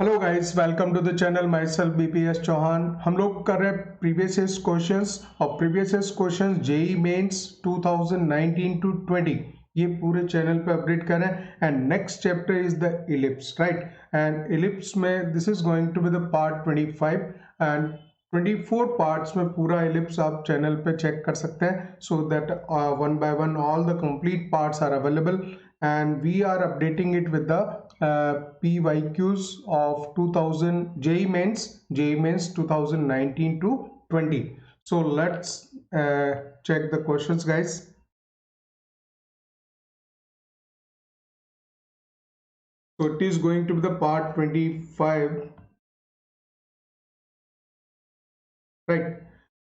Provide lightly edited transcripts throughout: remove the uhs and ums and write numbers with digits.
Hello guys, welcome to the channel. Myself BPS Chauhan. हम लोग कर रहे हैं प्रीवियस क्वेश्चंस और previous questions JEE Mains 2019 to 20 ये पूरे चैनल पे अपडेट कर रहे हैं। And next chapter is the ellipse, right. And ellipse में this is going to be the part 25 and 24 parts में पूरा इलिप्स आप चैनल पे चेक कर सकते हैं। So that one by one all the complete parts are available and we are updating it with the PYQs of 2000 JEE Mains 2019 to 20. So let's check the questions, guys. So it is going to be the part 25, right?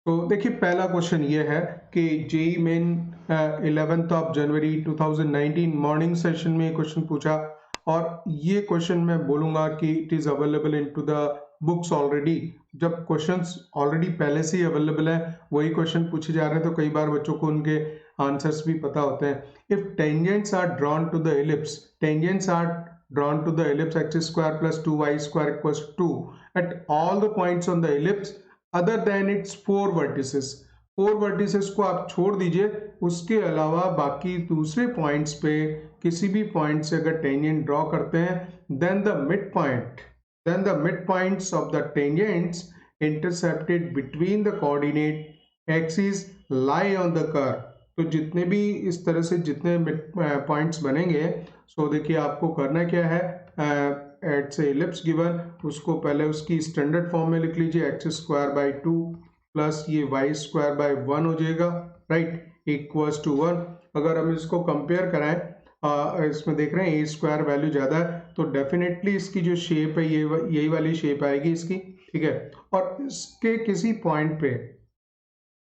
तो देखिए, पहला question ये है कि JEE main 11 of January 2019 morning session में question पूछा, और ये क्वेश्चन मैं बोलूंगा कि it is available into the books already. जब क्वेश्चंस ऑलरेडी पहले से ही अवेलेबल है, वही क्वेश्चन पूछे जा रहे हैं, तो कई बार बच्चों को उनके आंसर्स भी पता होते हैं। If tangents are drawn to the ellipse, tangents are drawn to the ellipse x square plus 2y square equals 2 at all the points on the ellipse other than its four vertices को आप छोड़ दीजिए, उसके अलावा बाकी दूसरे points पे किसी भी पॉइंट से अगर टेंजेंट ड्रॉ करते हैं, then the midpoints of the tangents intercepted between the coordinate axes lie on the curve। तो जितने भी इस तरह से जितने पॉइंट्स बनेंगे, सो देखिए आपको करना क्या है, एट से इलिप्स गिवन, उसको पहले उसकी स्टैंडर्ड फॉर्म में लिख लीजिए, एक्स स्क्वायर बाई 2 प्लस ये वाई स्क्वायर बाई 1 हो जाएगा, राइट, इक्वल्स टू 1। अगर हम इसको कंपेयर कराएं, इसमें देख रहे हैं ए स्क्वायर वैल्यू ज़्यादा है, तो डेफिनेटली इसकी जो शेप है ये यही वाली शेप आएगी इसकी, ठीक है। और इसके किसी पॉइंट पे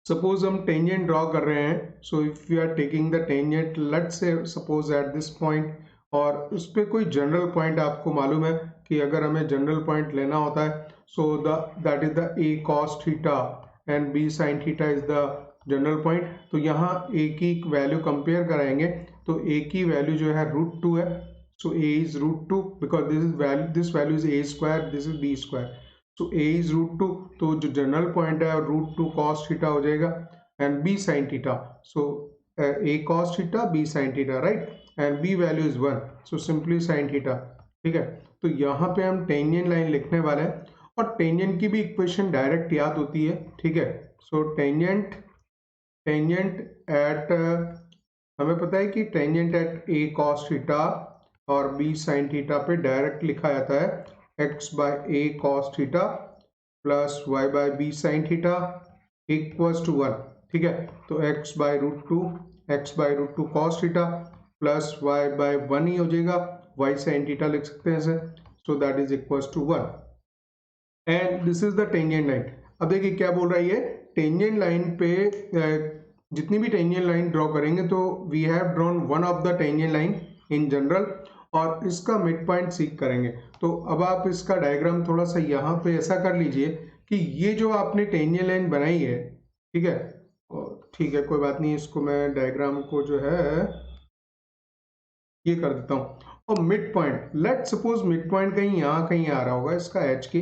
सपोज हम टेंजेंट ड्रॉ कर रहे हैं, so if you are taking the tangent let's say suppose at this point, और उस पर कोई जनरल पॉइंट आपको मालूम है कि अगर हमें जनरल पॉइंट लेना होता है, so that is the a cos theta and b sine theta is the general point. तो यहाँ ए की वैल्यू कंपेयर कराएंगे, तो ए की वैल्यू जो है √2 है, so A is √2 because this value is A square, this is B square, so A is √2, तो जो जनरल पॉइंट है √2 cos थीटा हो जाएगा and b sine theta, so a cos theta B sine theta, right, and b value is 1, so simply sine theta, ठीक है। तो यहाँ पे हम टेंजेंट लाइन लिखने वाले हैं, और टेंजेंट की भी इक्वेशन डायरेक्ट याद होती है, ठीक है। सो टेंजेंट एट हमें पता है कि tangent at a cos theta और बी साइन थीटा पे डायरेक्ट लिखा जाता है x by a cos theta plus y by b sine theta equals to 1, ठीक है। तो x by √2 cos theta plus y by 1 ही हो जाएगा, y साइन थीटा लिख सकते हैं इसे, so that is equals to 1 and this is the tangent line. अब देखिए क्या बोल रहा है ये, टेंजेंट लाइन पे जितनी भी टेंजेंट लाइन ड्रॉ करेंगे, तो we have drawn one of the tangent line in general, और इसका मिड पॉइंट सीख करेंगे। तो अब आप इसका डायग्राम थोड़ा सा यहाँ पे ऐसा कर लीजिए कि ये जो आपने टेंजेंट लाइन बनाई है, ठीक है, ठीक है कोई बात नहीं, इसको मैं डायग्राम को जो है ये कर देता हूँ, और mid point, let suppose mid point कहीं यहाँ कहीं आ रहा होगा इसका एच के,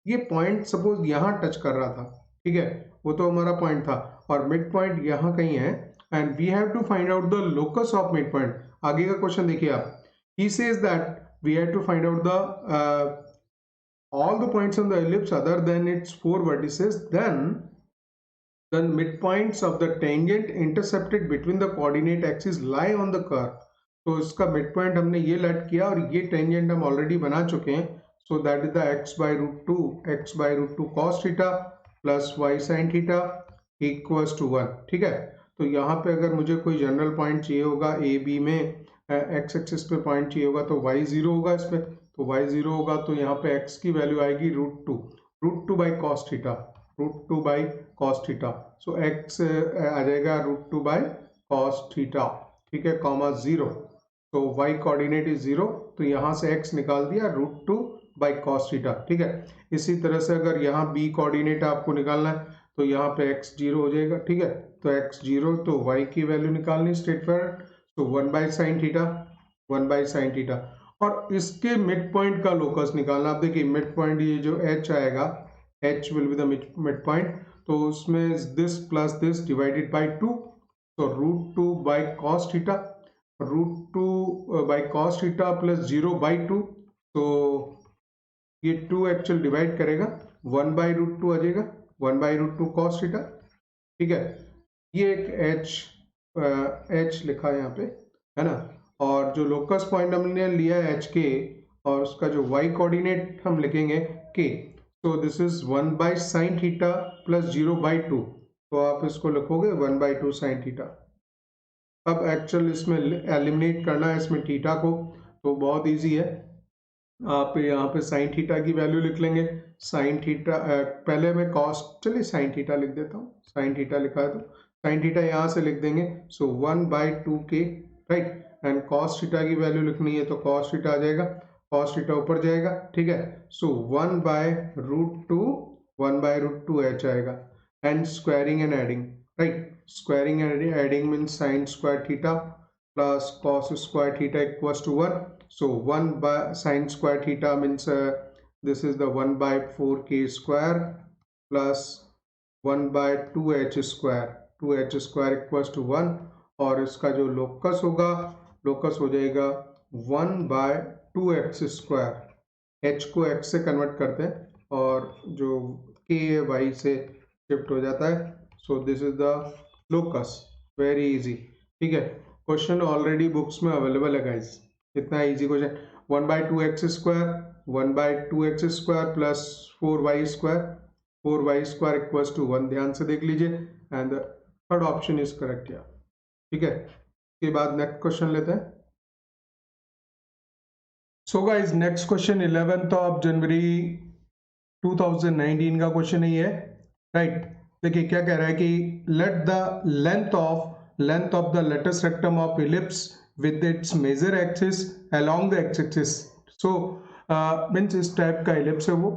ये पॉइंट सपोज यहाँ टच कर रहा था, ठीक है, वो तो हमारा पॉइंट था, और मिड पॉइंट यहाँ कहीं है, and we have to find out the locus of mid point. आगे का क्वेश्चन देखिए आप, he says that we have to find out the all the points on the ellipse other than its four vertices, then the midpoints of the tangent intercepted between the coordinate axes lie on the curve। तो इसका mid point हमने ये late किया, और ये tangent हम already बना चुके हैं, so that is the x by √2 cos theta plus y sine theta equals to 1, ठीक है। तो यहाँ पे अगर मुझे कोई जनरल पॉइंट चाहिए होगा ए बी में, एक्स एक्सिस पे पॉइंट चाहिए होगा, तो y 0 होगा इस पे, तो y 0 होगा, तो यहाँ पे x की वैल्यू आएगी √2 by cos theta, so x आ जाएगा √2 बाई cos थीटा, ठीक है, कॉमा 0, तो y कोऑर्डिनेट इज 0, तो यहाँ से x निकाल दिया √2 बाई cos थीटा, ठीक है। इसी तरह से अगर यहाँ b कोऑर्डिनेट आपको निकालना है, तो यहाँ पे x 0 हो जाएगा, ठीक है, तो x 0, तो y की वैल्यू निकालनी स्ट्रेट फॉरवर्ड, तो 1 बाई साइन थीटा, और इसके मिड पॉइंट का लोकस निकालना। आप देखिए मिड पॉइंट ये जो h आएगा, h will be the mid point, तो उसमें this plus this divided by 2, तो root 2 by cos theta, root 2 by cos theta plus 0 by 2, तो ये 2 एक्चुअल डिवाइड करेगा 1 बाई रूट 2 आ जाएगा, 1 बाई रूट 2 कॉस थीटा। ठीक है, ये एक h लिखा है यहाँ पे, है ना। और जो लोकस पॉइंट हमने लिया है h के, और उसका जो y कोऑर्डिनेट हम लिखेंगे k, तो this is 1 by sine theta plus 0 by 2, तो आप इसको लिखोगे 1 बाई 2 साइन थीटा। अब एक्चुअल इसमें एलिमिनेट करना है इसमें थीटा को, तो बहुत इजी है। आप यहाँ पे साइन थीटा की वैल्यू लिख लेंगे, साइन थीटा पहले मैं कॉस, चलिए साइन थीटा लिख देता हूँ, साइन थीटा लिखा है तो साइन थीटा यहाँ से लिख देंगे, सो 1 बाई 2 के, राइट। एंड कॉस थीटा की वैल्यू लिखनी है तो कॉस थीटा आ जाएगा, कॉस थीटा ऊपर जाएगा, ठीक है। So 1 by root 2, 1 by root 2 h आएगा, and squaring and adding, right. Squaring and adding means sine square theta plus cos square theta equals to 1. So 1 by sin square theta means this is the 1 by 4k square plus 1 by 2h square, 2h square equals to 1, और इसका जो locus होगा, locus हो जाएगा 1 by 2x square, h को x से convert करते हैं और जो k है y से शिफ्ट हो जाता है, so this is the locus, very easy. ठीक है, क्वेश्चन ऑलरेडी बुक्स में अवेलेबल है गाइस, इतना easy question. 1 by 2x square, 1 by 2x square plus 4y square, 4y square equals to 1, ध्यान से देख लीजिए, and third option is correct यार। ठीक है, इसके बाद नेक्स्ट क्वेश्चन लेते हैं। So guys next question 11th of January 2019 का क्वेश्चन ही है, राइट। देखिए क्या कह रहा है कि let the length of the latus rectum of ellipse with its major axis along the x axis. So means इस टाइप का इलिप्स है वो,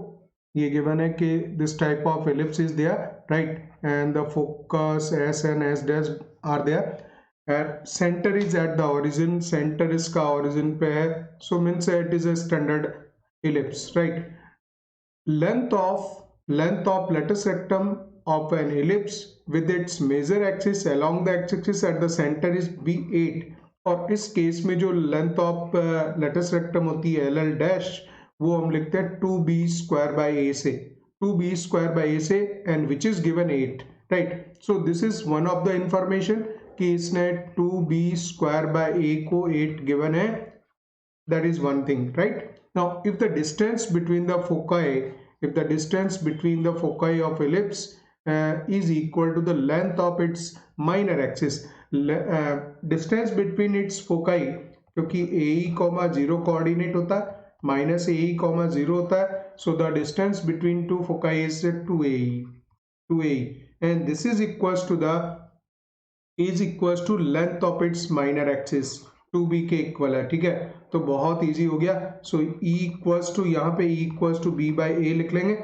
ये गिवन है कि this type of ellipse is there, right, and the focus S and S dash are there, centre is at the origin, centre इसका origin पे है, so means it is a standard ellipse, right. Length of lattice rectum of an ellipse with its major axis along the x-axis at the center is b8, और इस case में जो length of lettuce rectum होती है LL dash, वो हम लिखते हैं 2b स्क्वायर बाय a से, 2b स्क्वायर बाय a से, and which is given 8, right. So this is one of the information कि इसने 2b स्क्वायर बाय a को 8 गिवन है, that is one thing, right? Now if the distance between the foci of ellipse is equal to the length of its minor axis, distance between its foci, क्योंकि AE, 0 coordinate होता है, minus AE, 0 होता है, so the distance between two foci is 2AE, and this is equals to length of its minor axis, 2b के equal है, ठीक है। तो बहुत इजी हो गया, सो E इक्वल्स टू, यहाँ पे E equals to b by a लिख लेंगे।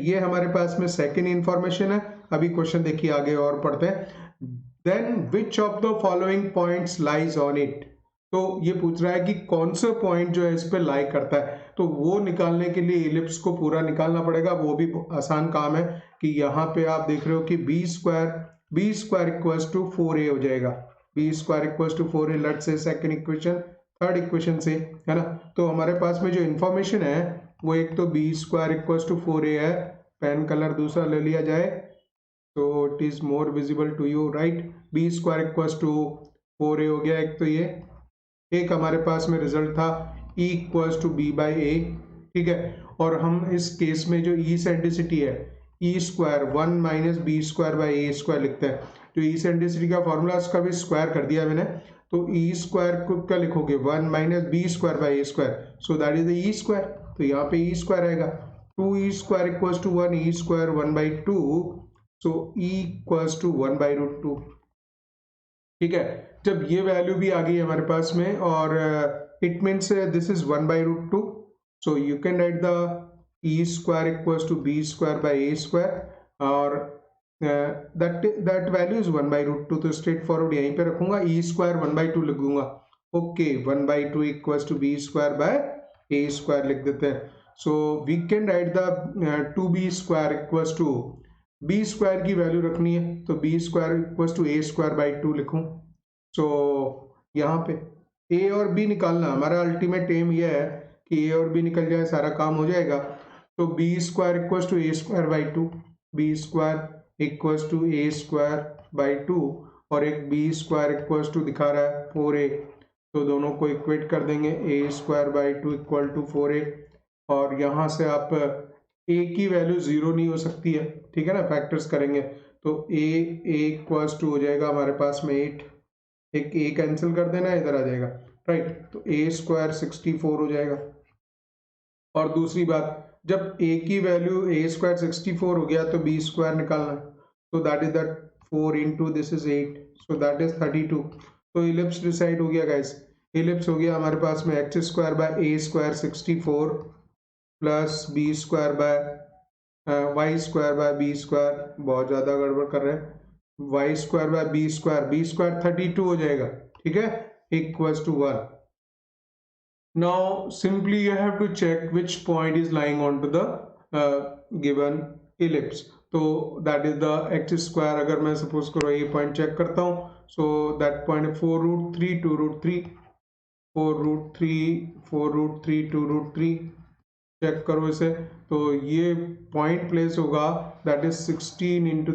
ये हमारे पास में सेकेंड इंफॉर्मेशन है। अभी क्वेश्चन देखिए आगे और पढ़ते हैं। Then which of the following points lies on it, तो ये पूछ रहा है कि कौन सा पॉइंट जो है इस पे लाई करता है, तो वो निकालने के लिए इलिप्स को पूरा निकालना पड़ेगा, वो भी आसान काम है कि यहाँ पे आप देख रहे हो कि b square equals to 4a हो जाएगा, b square equals to 4a, let's say second equation, third equation से, है ना। तो हमारे पास में जो इन्फॉर्मेशन है वो एक तो b square equals to 4a है, पेन कलर दूसरा ले लिया जाए तो it is more visible to you, right. b square equals to 4a हो गया एक, तो ये एक हमारे पास में रिजल्ट था E equals to b by a, ठीक है। और हम इस केस में जो इसेंट्रिसिटी है E square 1 minus B square by a square लिखते हैं, जो इसेंट्रिसिटी का फॉर्मूला उसका भी स्क्वायर कर दिया मैंने, तो E स्क्वायर को क्या लिखोगे 1 minus B square by a square, so that is the E square, तो यहाँ पे E स्क्वायर आएगा, 2E square equals to 1, E square 1 by 2, so E equals to 1 by root 2, ठीक है। जब ये वैल्यू भी आ गई हमारे पास में, और it means this is 1 by root 2, so you can write the E square equals to b square by a square, और that value is 1 by root 2, तो स्ट्रेट फॉरवर्ड यहीं पे रखूंगा, E स्क्वायर 1 बाई 2 लिख दूंगा, okay 1/2 equals to B square by A square लिख देते हैं. So we can write the 2b square equals to B square की वैल्यू रखनी है तो B square equals to A square by 2 लिखूं. सो यहाँ पे ए और बी निकालना हमारा अल्टीमेट एम यह है कि ए और बी निकल जाए सारा काम हो जाएगा. तो B square equals to A square by 2, B square equals to A square by 2 और एक बी स्क्वायर इक्वल्स टू दिखा रहा है 4a. तो दोनों को इक्वेट कर देंगे A square by 2 equal to 4a. और यहाँ से आप a की वैल्यू 0 नहीं हो सकती है, ठीक है ना, फैक्टर्स करेंगे तो a इक्वल्स टू हो जाएगा हमारे पास में 8. एक a कैंसिल कर देना, इधर आ जाएगा, राइट. तो a स्क्वायर 64 हो जाएगा. और दूसरी बात, जब a की वैल्यू a स्क्वायर 64 हो गया तो b स्क्वायर निकालना, तो that is that 4 into this is 8, so that is 32. तो इलिप्स डिसाइड हो गया गाइस. इलिप्स हो गया हमारे पास में x square by A square 64 plus B square by y square by b square. बहुत ज़्यादा गड़बड़ कर रहे हैं. Y square by b square 32 हो जाएगा, ठीक है, equals to 1. Now simply you have to check which point is lying onto the given ellipse. तो that is the x square. अगर मैं suppose करो ये point check करता हूँ, so that point 4√3 2√3 4√3 2√3 चेक करो इसे. तो ये point place होगा that is 16 into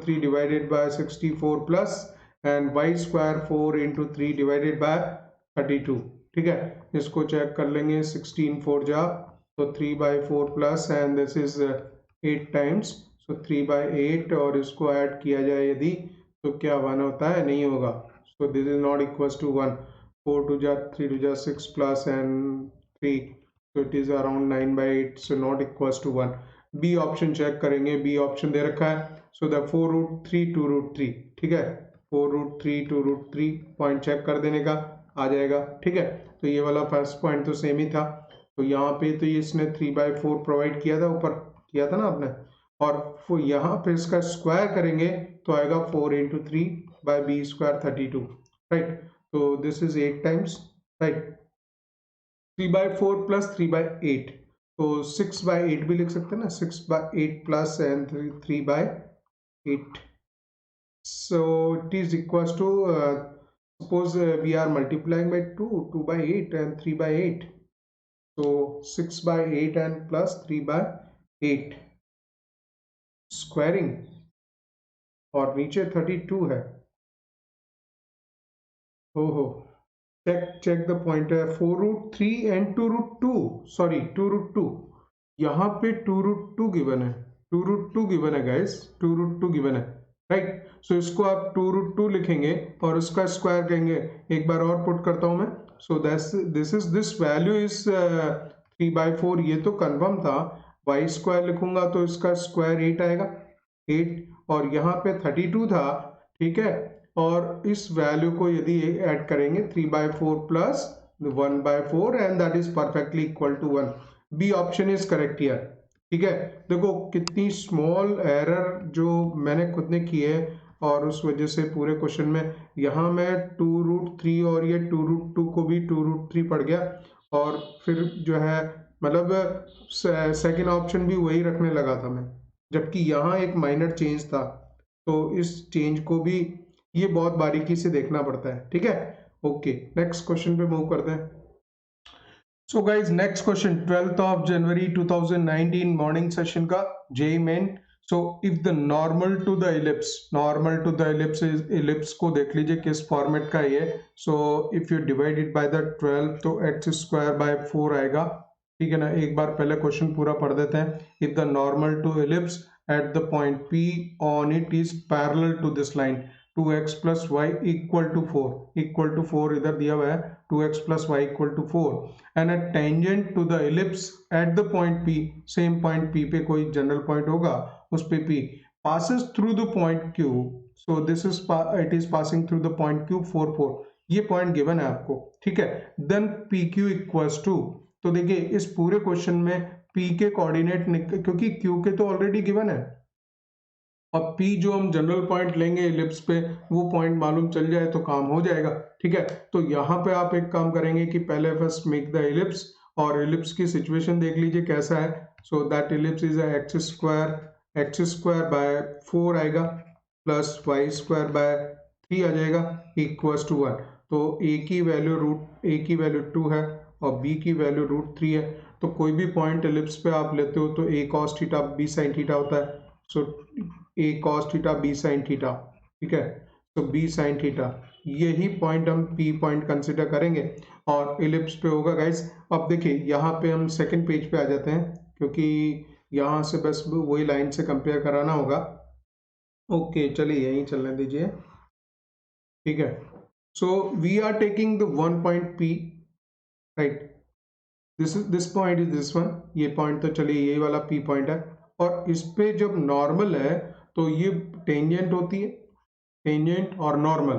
3 divided by 64 plus and y square 4 into 3 divided by 32. ठीक है, इसको चेक कर लेंगे. 16 4 जा तो 3/4 plus and this is 8 times, so 3/8 और इसको ऐड किया जाए यदि तो क्या 1 होता है? नहीं होगा. So this is not equals to 1. 4 2 जा 3 2 जा 6 plus and 3, so it is around 9/8, so not equals to 1. B option check करेंगे. बी ऑप्शन दे रखा है, सो द 4√3 2√3, ठीक है, 4√3 2√3 पॉइंट चेक कर देने का आ जाएगा, ठीक है. तो ये वाला फर्स्ट पॉइंट तो सेम ही था. तो यहाँ पे तो ये इसने 3/4 प्रोवाइड किया था, ऊपर किया था ना आपने, और यहाँ पे इसका स्क्वायर करेंगे तो आएगा 4 into 3 by b square 32, right. तो this is 8 times, right. 3/4 plus 3/8, तो 6/8 भी लिख सकते हैं ना, 6/8 plus and 3/8. So it is equals to suppose we are multiplying by 2/8 and 3/8. So 6/8 and plus 3/8 squaring और नीचे 32 है. ओहो, check the point है. 4√3 and 2√2, sorry 2√2. यहाँ पे 2√2 गिवन है, 2√2 गिवन है गाइस, 2√2 गिवन है, राइट. सो इसको आप 2√2 लिखेंगे और उसका स्क्वायर कहेंगे. एक बार और पुट करता हूं मैं. So this value is 3/4. ये तो कंफर्म था. वाई स्क्वायर लिखूंगा तो इसका स्क्वायर 8 आएगा, 8, और यहाँ पे 32 था, ठीक है. और इस वैल्यू को यदि ऐड करेंगे 3/4 plus 1/4 and that is perfectly equal to 1. B option is correct here, ठीक है. देखो कितनी स्मॉल एरर जो मैंने खुद ने की है और उस वजह से पूरे क्वेश्चन में यहाँ मैं 2√3 और ये 2√2 को भी 2√3 पड़ गया और फिर जो है मतलब सेकंड ऑप्शन भी वही रखने लगा था मैं, जबकि यहाँ एक माइनर चेंज था. तो इस चेंज को भी ये बहुत बारीकी से देखना पड़ता है, ठीक है. ओके, नेक्स्ट क्वेश्चन पे मूव करते हैं. So guys, next question, 12th of January 2019 morning session का JEE main. So if the normal to the ellipse is ellipse को देख लीजिए किस फॉर्मेट का ये. So if you divide it by the 12 तो x square by 4 आएगा, ठीक है ना. एक बार पहले क्वेश्चन पूरा पढ़ देते हैं. If the normal to ellipse at the point P on it is parallel to this line 2x plus y equal to 4 इधर दिया हुआ है 2x plus y equal to 4 and a tangent to the ellipse at the point P, same point P पे कोई general point होगा उस पे P passes through the point Q. So this is it is passing through the point Q 4 4. ये point given है आपको, ठीक है. Then PQ equals to, तो देखिए इस पूरे क्वेश्चन में P के कोऑर्डिनेट क्योंकि Q के तो ऑलरेडी गिवन है और P जो हम जनरल पॉइंट लेंगे एलिप्स पे वो पॉइंट मालूम चल जाए तो काम हो जाएगा। ठीक है, तो यहाँ पे आप एक काम करेंगे कि पहले फर्स्ट मेक द एलिप्स, और एलिप्स की सिचुएशन देख लीजिए कैसा है। So that ellipse is x square bye 4 आएगा प्लस वाई स्क्वायर बाय 3 आ जाएगा इक्वल्स टू 1। तो ए की वैल्यू 2 है और बी की वैल्यू √3 है। तो कोई भी पॉइंट एलिप्स पे आप लेते हो तो A cos theta B sine theta होता है। So A cos theta B sine theta, ठीक है, तो बी साइन थीटा यही पॉइंट हम पी पॉइंट कंसिडर करेंगे और एलिप्स पे होगा गाइस। अब देखिए यहाँ पे हम सेकंड पेज पे आ जाते हैं क्योंकि यहाँ से बस वही लाइन से कंपेयर कराना होगा। ओके चलिए यहीं चलने दीजिए, ठीक है। So we are taking the one point P, right, this point is this one, ये पॉइंट तो चलिए ये वाला पी पॉइंट है। और इस पे जब नॉर्मल है तो ये टेंजेंट होती है, टेंजेंट और नॉर्मल,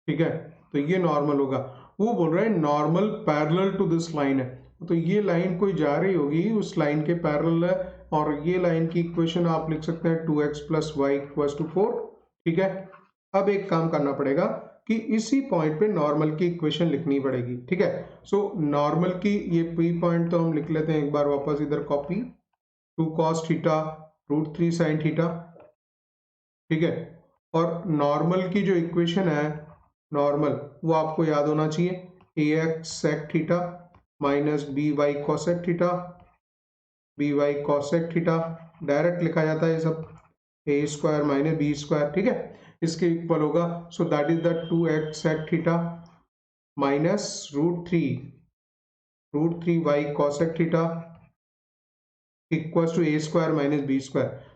ठीक है, तो ये नॉर्मल होगा। वो बोल रहा है normal parallel to this line है, तो ये लाइन कोई जा रही होगी उस लाइन के पैरेलल है, और ये लाइन की इक्वेशन आप लिख सकते हैं 2x + y = 4, ठीक है। अब एक काम करना पड़ेगा कि इसी पॉइंट पे नॉर्मल की इक्वेशन लिखनी पड़ेगी, ठीक है। सो नॉर्मल की ये पी पॉइंट तो हम लिख लेते हैं एक बार वापस इधर copy, 2 cos theta √3 sin theta, ठीक है। और नॉर्मल की जो इक्वेशन है नॉर्मल वो आपको याद होना चाहिए ax sec theta minus by cosec theta, by cosec theta direct लिखा जाता है ये सब, a² - b², ठीक है, इसके इक्वल होगा। So that is the 2x sec theta minus √3 y cosec theta equals to a² - b²।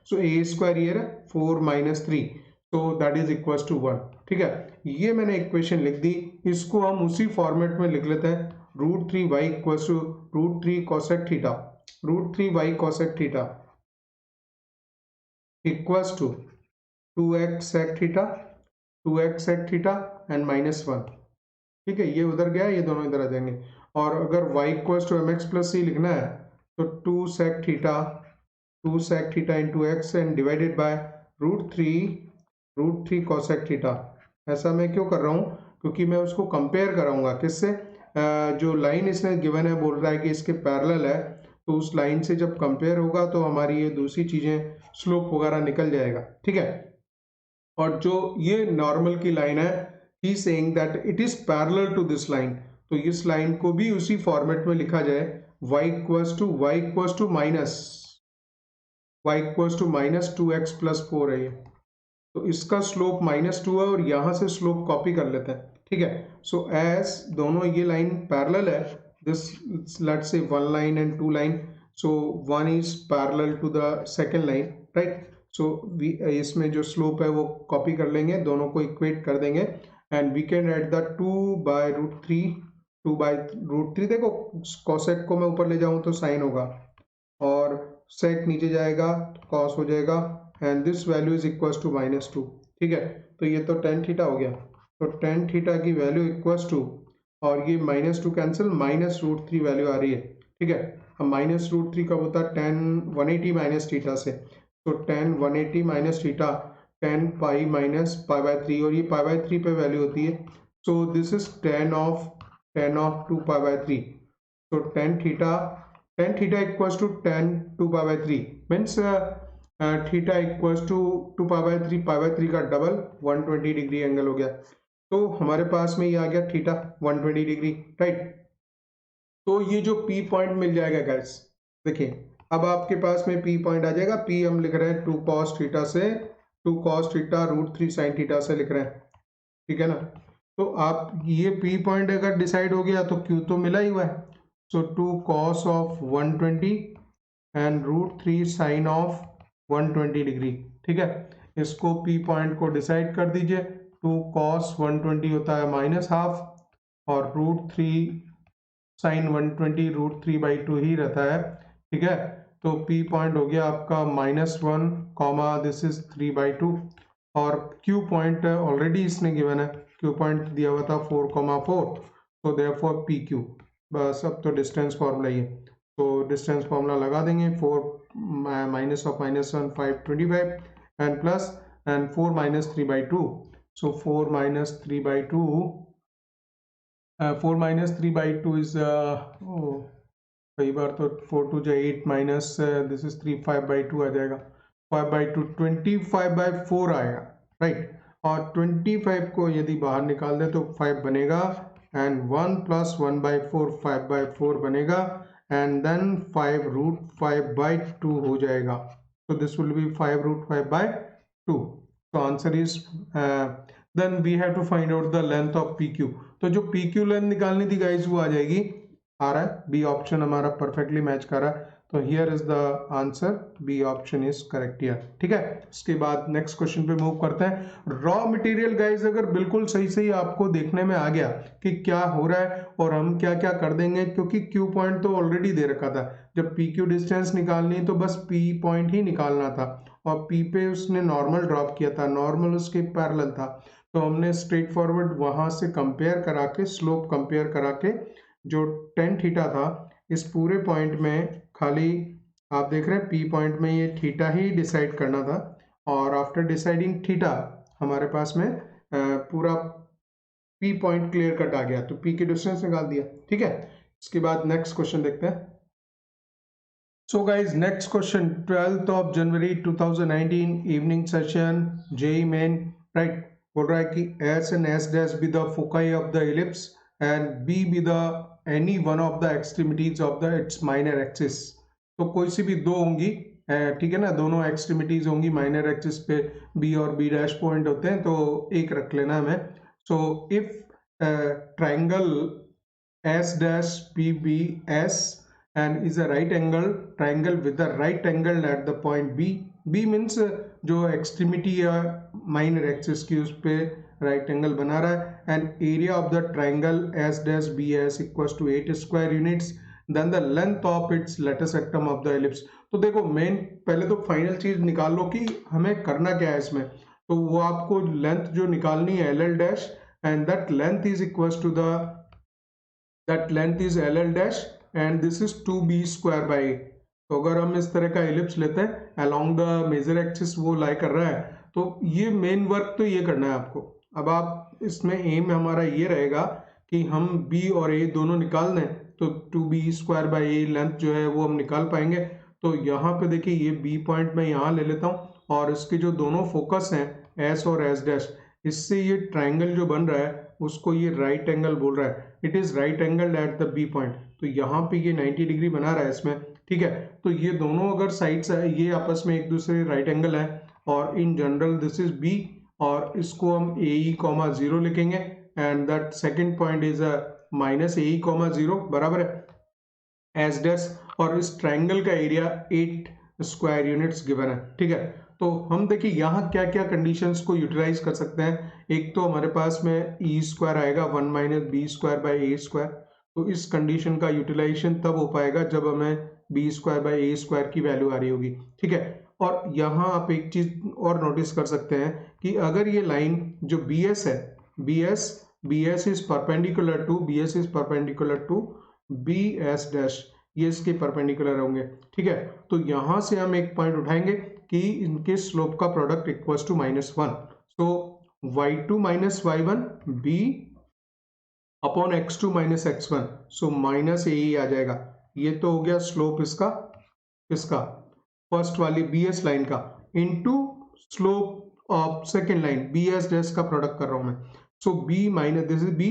सो a² ये रहा 4 - 3, तो दैट इज इक्वल्स टू 1, ठीक है। ये मैंने इक्वेशन लिख दी, इसको हम उसी फॉर्मेट में लिख लेते हैं √3y equals to √3 cosec theta, √3y cosec theta equals to 2x sec theta, 2x sec theta and -1, ठीक है। ये उधर गया, ये दोनों इधर आ जाएंगे। और अगर y equals to mx + c लिखना है तो 2 sec theta into x and divided by √3 cosec theta. ऐसा मैं क्यों कर रहा हूँ, क्योंकि मैं उसको कंपेयर कराऊंगा किससे, जो लाइन इसने गिवन है बोल रहा है कि इसके पैरेलल है, तो उस लाइन से जब कंपेयर होगा तो हमारी ये दूसरी चीजें स्लोप वगैरह निकल जाएगा, ठीक है। और जो ये नॉर्मल की लाइन है ही saying that it is parallel to this line, तो इस लाइन को भी उसी फॉर्मेट में लिखा जाए y इक्वल्स टू -2x + 4 है ये, तो इसका स्लोप -2 है और यहाँ से स्लोप कॉपी कर लेते हैं, ठीक है। सो एज दोनों ये लाइन पैरेलल है, this let's say 1 line and 2 line, so 1 is parallel to the second line, right. So इसमें जो स्लोप है वो कॉपी कर लेंगे, दोनों को इक्वेट कर देंगे and we can add the 2/√3 देखो कॉसेक को मैं ऊपर ले जाऊं तो साइन होगा और सेक नीचे जाएगा तो कॉस हो जाएगा and this value is equals to -2, ठीक है। तो ये तो tan थीटा हो गया, तो tan थीटा की वैल्यू इक्वल्स टू, और ये -2 कैंसिल, -√3 वैल्यू आ रही है, ठीक है। हम -√3 कब होता है, tan 180 माइनस थीटा से, तो tan 180 minus theta tan pi minus π/3, और ये π/3 पे वैल्यू होती है, so this is tan of 2π/3, so tan theta equals to tan 2π/3 means theta equals to 2π/3, π/3 का डबल 120 डिग्री एंगल हो गया, तो हमारे पास में ये आ गया थीटा 120 डिग्री, राइट। तो ये जो P पॉइंट मिल जाएगा गाइस, देखिए अब आपके पास में P पॉइंट आ जाएगा। P हम लिख रहे हैं 2 cos थीटा से, 2 cos थीटा √3 sin थीटा से लिख रहे हैं, ठीक है ना। तो आप ये P पॉइंट अगर डिसाइड हो गया तो Q तो मिला ही हुआ है, सो 2 cos of 120 and √3 sin of 120 degree, ठीक है। इसको P पॉइंट को डिसाइड कर दीजिए, 2 cos 120 होता है -½ और √3 sin 120 √3/2 ही रहता है, ठीक है। तो P पॉइंट हो गया आपका -1, दिस इज 3/2, और Q पॉइंट ऑलरेडी इसने गिवन है, Q पॉइंट दिया हुआ था 4,4, तो देयरफॉर PQ, बस अब तो डिस्टेंस फार्मूला ही है, तो डिस्टेंस फार्मूला लगा देंगे, 4 - of -1 525 and plus and 4 minus 3 by 2. So 4 minus 3 by 2, 4 minus 3 by 2 is कई बार तो 4 2 जा 8 माइनस दिस इज 3 5 by 2 आ जाएगा, 5 by 2 25 by 4 आएगा, राइट। और 25 को यदि बाहर निकाल दे तो 5 बनेगा एंड 1 plus 1 by 4 5 by 4 बनेगा एंड देन 5 root 5 by 2 हो जाएगा। So this will be 5 root 5 by 2. So answer is then we have to find out the length of PQ. तो जो PQ लेंथ निकालनी थी गाइस वो आ जाएगी, आ रहा है बी ऑप्शन हमारा परफेक्टली मैच कर रहा है। तो here is the answer, b option is correct here, ठीक है। इसके बाद नेक्स्ट क्वेश्चन पे मूव करते हैं। रॉ मटेरियल गाइस अगर बिल्कुल सही सही आपको देखने में आ गया कि क्या हो रहा है और हम क्या क्या कर देंगे, क्योंकि क्यू पॉइंट तो ऑलरेडी दे रखा था, जब पी क्यू डिस्टेंस निकालनी तो बस पी पॉइंट ही निकालना था और पी पे उसने नॉर्मल ड्रॉप किया था, नॉर्मल उसके पैरेलल था, तो हमने स्ट्रेट फॉरवर्ड वहां से कंपेयर करा के, स्लोप कंपेयर करा के जो टेन थीटा था इस पूरे पॉइंट में, खाली आप देख रहे हैं पी पॉइंट में ये थीटा ही डिसाइड करना था और आफ्टर डिसाइडिंग थीटा हमारे पास में पूरा पी पॉइंट क्लियर कट आ गया, तो पी की डिस्टेंस निकाल दिया, ठीक है। इसके बाद नेक्स्ट क्वेश्चन देखते हैं। So guys next question 12th of January 2019 evening session JEE Main, right. बोल रहा है कि S and S dash B the foci of the ellipse and B B the any one of the extremities of the its minor axis. तो कोई सी भी दो होंगी, ठीक है ना, दोनों एक्सट्रीमिटीज होंगी माइनर एक्सिस पे, बी और बी डैश पॉइंट होते हैं, तो एक रख लेना हमें। So if triangle S dash P B S and is a right angle triangle with the right angle at the point B. B means जो extremity या minor axis की उस पे right angle बना रहा है and area of the triangle S dash BS equals to 8 square units, then the length of its lattice rectum of the ellipse. तो देखो मेन पहले तो फाइनल चीज निकाल लो कि हमें करना क्या है इसमें, तो वो आपको लेंथ जो निकालनी है LL dash and that length is equals to the LL dash and this is 2b square by 8. तो अगर हम इस तरह का एलिप्स लेते हैं along the मेजर एक्सिस वो लाई कर रहा है, तो ये मेन वर्क तो ये करना है आपको। अब आप इसमें एम हमारा ये रहेगा कि हम b और a दोनों निकाल दें, तो 2b square by a length जो है वो हम निकाल पाएंगे। तो यहाँ पे देखिए ये b पॉइंट मैं यहाँ ले लेता हूँ और इसके जो दोनों फोकस हैं s और s डैश, इससे ये ट्राइंगल जो बन रहा है उसको ये राइट एंगल बोल रहा है, it is right angle at the B point. तो यहाँ पे ये 90 डिग्री बना रहा है इसमें, ठीक है। तो ये दोनों अगर साइड्स है ये आपस में एक दूसरे राइट एंगल है और in general this is B और इसको हम ए ई कॉमा 0 लिखेंगे and that second point is minus A E comma 0 बराबर है एस डैश, और इस ट्राइंगल का एरिया 8 स्क्वायर यूनिट्स गिवन है, ठीक है। तो हम देखिए यहाँ क्या क्या कंडीशंस को यूटिलाइज कर सकते हैं। एक तो हमारे पास में ई स्क्वायर आएगा 1 minus B square by A square, तो इस कंडीशन का यूटिलाइजेशन तब हो पाएगा जब हमें B square by A square की वैल्यू आ रही होगी, ठीक है। और यहाँ आप एक चीज और नोटिस कर सकते हैं कि अगर ये लाइन जो बी एस है, B S is perpendicular to B S dash, ये इसके परपेंडिकुलर होंगे, ठीक है। तो यहां से हम एक पॉइंट उठाएंगे कि इनके स्लोप का product equals to -1, so y2 minus y1 b upon x2 minus x1, so minus A ही आ जाएगा। ये तो हो गया स्लोप इसका फर्स्ट वाली bs लाइन का into slope of second line bs dash का प्रोडक्ट कर रहा हूं मैं। So b minus this is b,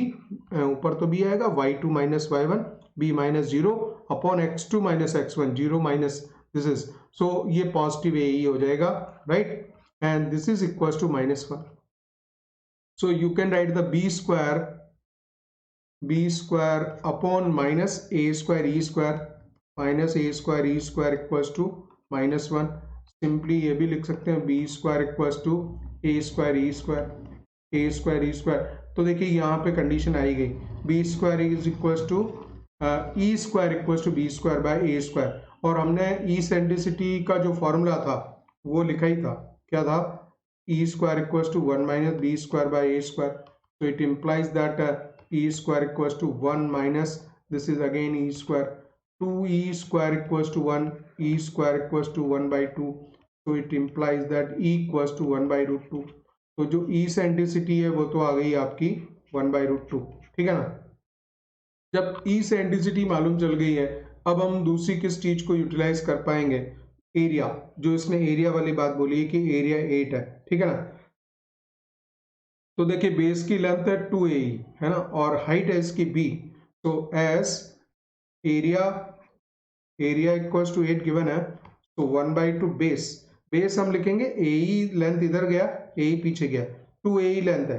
ऊपर तो b आएगा, y2 minus y1 b minus 0 upon x2 minus x1 0 minus this is, so ये पॉजिटिव ए ही हो जाएगा, right, and this is equal to -1। So you can write the b square upon minus a square E square equals to -1। Simply ये भी लिख सकते हैं b square equals to A square E square. तो देखिए यहाँ पे कंडीशन आई गई, b square is equals to E square equals to B square by A square, और हमने इसेंट्रिसिटी का जो फॉर्मूला था वो लिखा ही था, क्या था, e square equals to 1 minus B square by A square. So it implies that e square equals to 1 minus this is again e square, 2e square equals to 1, e square equals to 1 by 2, so it implies that E equals to 1 by root 2. तो जो eccentricity है वो तो आ गई आपकी 1 by root 2, ठीक है ना। जब इसेंट्रिसिटी मालूम चल गई है, अब हम दूसरी किस चीज को यूटिलाइज कर पाएंगे, एरिया, जो इसने एरिया वाली बात बोली है कि एरिया 8 है, ठीक है ना। तो देखिए बेस की लेंथ है 2AE है ना, और हाइट है इसकी B, तो S area equals to 8 given है, तो 1/2 बेस हम लिखेंगे, AE लेंथ इधर गया, AE पीछे गया, 2AE लेंथ है,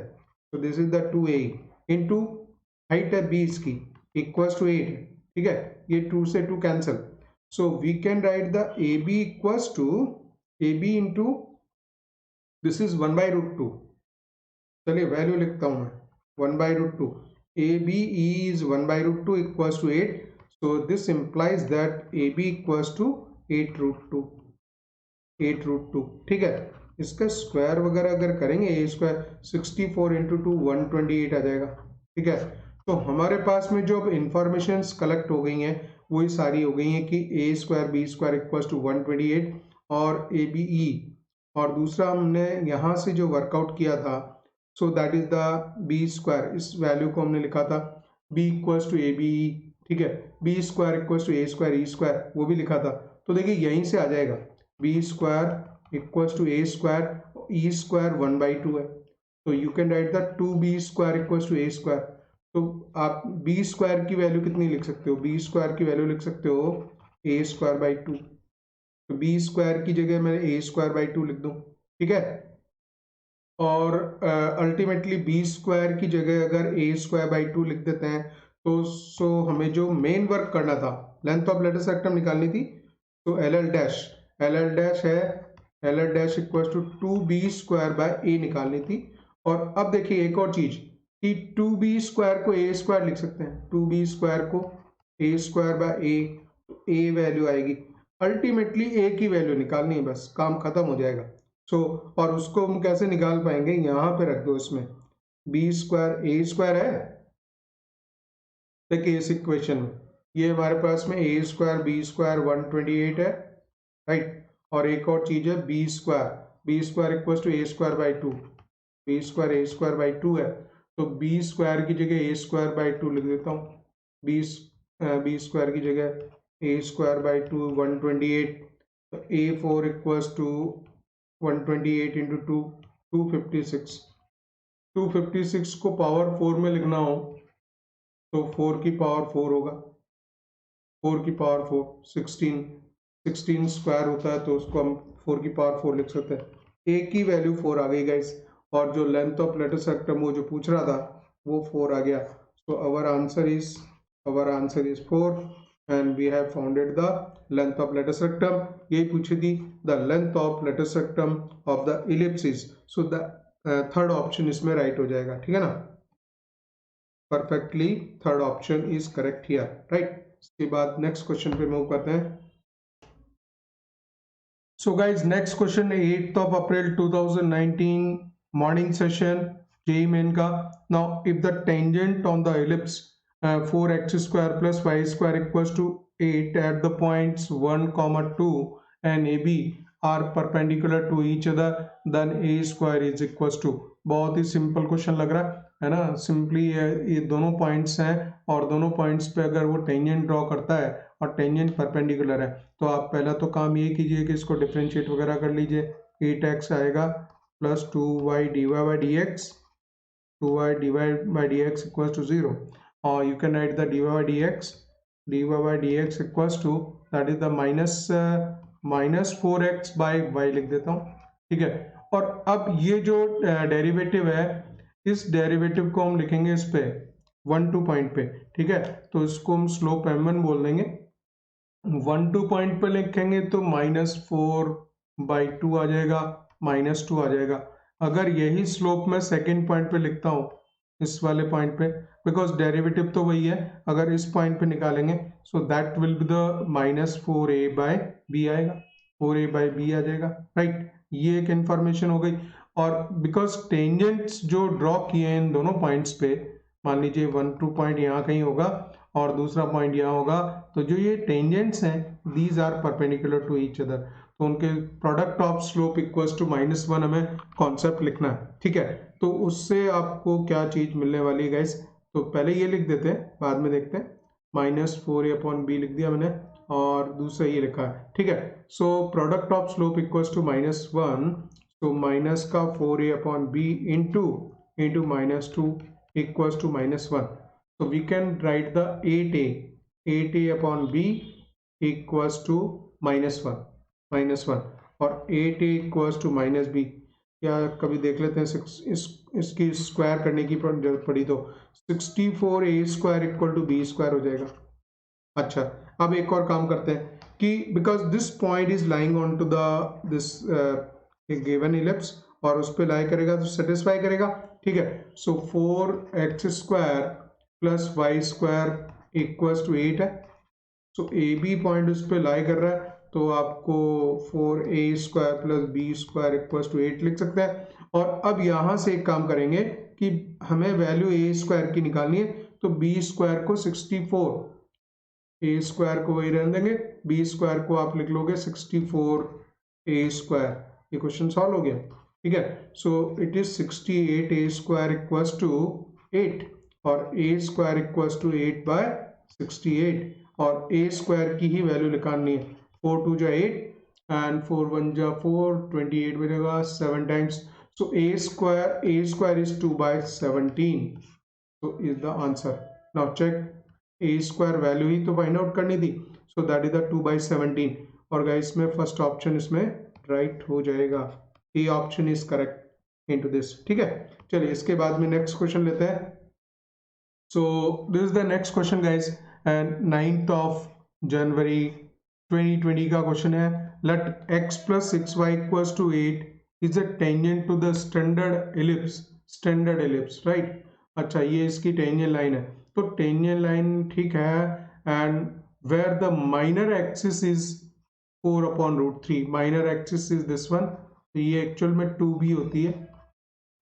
तो this is the 2AE into height है B इसकी इक्वल्स टू 8, ठीक है, ये 2 से 2 cancel, so we can write the AB equals to AB into this is 1/2, चलिए वैल्यू लिखता हूं मैं 1/2, AB is 1/2 equals to 8, so this implies that AB equals to 8√2, ठीक है। इसका स्क्वायर वगैरह अगर करेंगे, ए स्क्वायर 64 इंटू 2 128 आ जाएगा, ठीक है। तो हमारे पास में जो अब इंफॉर्मेशन कलेक्ट हो गई हैं वही सारी हो गई हैं कि a square b square equals to 128 और ए बी ई, और दूसरा हमने यहाँ से जो वर्कआउट किया था, so that is the B square, इस वैल्यू को हमने लिखा था B equals to A B E, ठीक है, B square equals to A square E square वो भी लिखा था, तो देखिए यहीं से आ जाएगा B square equals to A square, E square 1/2 है, तो you can write the 2b square equals to A square, तो आप बी स्क्वायर की वैल्यू कितनी लिख सकते हो, बी स्क्वायर की वैल्यू लिख सकते हो ए स्क्वायर बाई 2, तो बी स्क्वायर की जगह मैं ए स्क्वायर बाई 2 लिख दूं, ठीक है, और अल्टीमेटली बी स्क्वायर की जगह अगर ए स्क्वायर बाई 2 लिख देते हैं, तो सो हमें जो मेन वर्क करना था, लेंथ ऑफ लेटर सेक्टम निकालनी थी, तो एल एल डैश है, L L dash equal to 2b square by a निकालनी थी। और अब देखिए एक और चीज कि 2b स्क्वायर को ए स्क्वायर लिख सकते हैं, 2b स्क्वायर को ए स्क्वायर बाय ए वैल्यू आएगी, अल्टीमेटली ए की वैल्यू निकालनी है, बस काम खत्म हो जाएगा। सो और उसको हम कैसे निकाल पाएंगे, यहां पे रख दो, इसमें बी स्क्वायर ए स्क्वायर है, देखिए इस इक्वेशन में ये हमारे पास में ए स्क्वायर बी स्क्वायर 128 है, राइट, और एक और चीज है B square equal to A square by 2, B square A square by 2 है, तो बी स्क्वायर की जगह ए स्क्वायर बाई 2 लिख देता हूँ, बी स्क्वायर की जगह ए स्क्वायर बाई 2 128, तो ए 4 इक्वल टू 128 इंटू 2 256 को पावर 4 में लिखना हो तो 4 की पावर 4 होगा, 4 की पावर 4 16 स्क्वायर होता है, तो उसको हम 4 की पावर 4 लिख सकते हैं, ए की वैल्यू 4 आ गई गाइस, और जो लेंथ ऑफ लेटर सेक्टम वो जो पूछ रहा था वो 4 आ गया, so our answer is 4 and we have founded the length of latus rectum. यही पूछी थी, the length of latus rectum of the ellipsis, so the third option इसमें राइट हो जाएगा, ठीक है ना, perfectly third option is correct here, right. इसके बाद नेक्स्ट क्वेश्चन पे मूव करते हैं। So guys next question 8 April 2019 morning session JEE Main का। Now if the tangent on the ellipse 4x square plus y square equals to 8 at the points 1, 2 and A B are perpendicular to each other, then A square is equals to, बहुत ही simple question लग रहा है ना, simply ये दोनों points हैं और दोनों पॉइंट्स पे अगर वो टेंजेंट ड्रॉ करता है और टेंजेंट परपेंडिकुलर है, तो आप पहला तो काम ये कीजिए कि इसको डिफरेंशिएट वगैरह कर लीजिए, 8x आएगा plus 2y divide by D X, 2y divide by D X equals to 0, और you can write the divide by D X equals to that is the minus 4x by y लिख देता हूँ, ठीक है। और अब ये जो डेरिवेटिव है, इस डेरिवेटिव को हम लिखेंगे इस पे 1, 2 पॉइंट पे, ठीक है, तो इसको हम स्लोप m1 बोल देंगे, 1, 2 पॉइंट पे लिखेंगे तो -4/2 आ जाएगा, -2 आ जाएगा। अगर यही स्लोप मैं सेकेंड पॉइंट पे लिखता हूँ इस वाले पॉइंट पे, बिकॉज डेरिवेटिव तो वही है, अगर इस पॉइंट पे निकालेंगे so that will be the -4a/b आएगा, 4a/b आ जाएगा, राइट, ये एक इंफॉर्मेशन हो गई। और बिकॉज टेंजेंट्स जो ड्रॉ किए हैं इन दोनों पॉइंट्स पे, मान लीजिए 1, 2 पॉइंट यहाँ कहीं होगा और दूसरा पॉइंट यहाँ होगा, तो जो ये टेंजेंट्स हैं these are perpendicular to each other, तो उनके product of slope equals to -1 हमें कॉन्सेप्ट लिखना है, ठीक है। तो उससे आपको क्या चीज मिलने वाली है गाइस, तो पहले ये लिख देते हैं, बाद में देखते हैं। -4a/b लिख दिया मैंने और दूसरा ये लिखा है, ठीक है। सो product of slope equals to -1, तो माइनस का 4a/b into -2 equals to -1। So we can write the 8a/b equals to -1 और 8a equals to -b। या कभी देख लेते हैं इसकी स्क्वायर करने की जरूरत पड़ी तो 64a² इक्वल टू b² हो जाएगा। अच्छा, अब एक और काम करते हैं कि because this point is lying on to this given ellipse और उस पर लाई करेगा तो सेटिस्फाई करेगा, ठीक है। सो 4x² plus y² equals to 8 है। सो ए बी पॉइंट उस पर लाई कर रहा है तो आपको 4a² plus b² equals to 8 लिख सकते हैं। और अब यहां से एक काम करेंगे कि हमें वैल्यू a² की निकालनी है, तो b² को 64, a² को वही रहने देंगे, b² को आप लिख लोगे 64a²। ये क्वेश्चन सॉल्व हो गया, ठीक है। So it is 68a² equals to 8 और a² इक्वल्स टू 8/68 और a² की ही वैल्यू निकालनी है। 4 2 जा 8 एंड 4 1 जा 4, 28 बनेगा 7 times. So a² is 2/17, so is the answer. Now check, a² value ही तो फाइंड आउट करनी थी, सो दैट इज द 2/17 और गाइस में फर्स्ट ऑप्शन इसमें राइट हो जाएगा। A option is correct into this, ठीक है। चलिए इसके बाद में नेक्स्ट क्वेश्चन लेते हैं। So this is the next question guys and 9th जनवरी 2020 का क्वेश्चन है। Let x plus 6y equals to 8 is a tangent to the standard ellipse, right? अच्छा, ये इसकी टेंजेंट लाइन है, तो टेंजेंट लाइन ठीक है and where the minor axis is 4/√3, minor axis is this one, तो ये एक्चुअल में 2b होती है,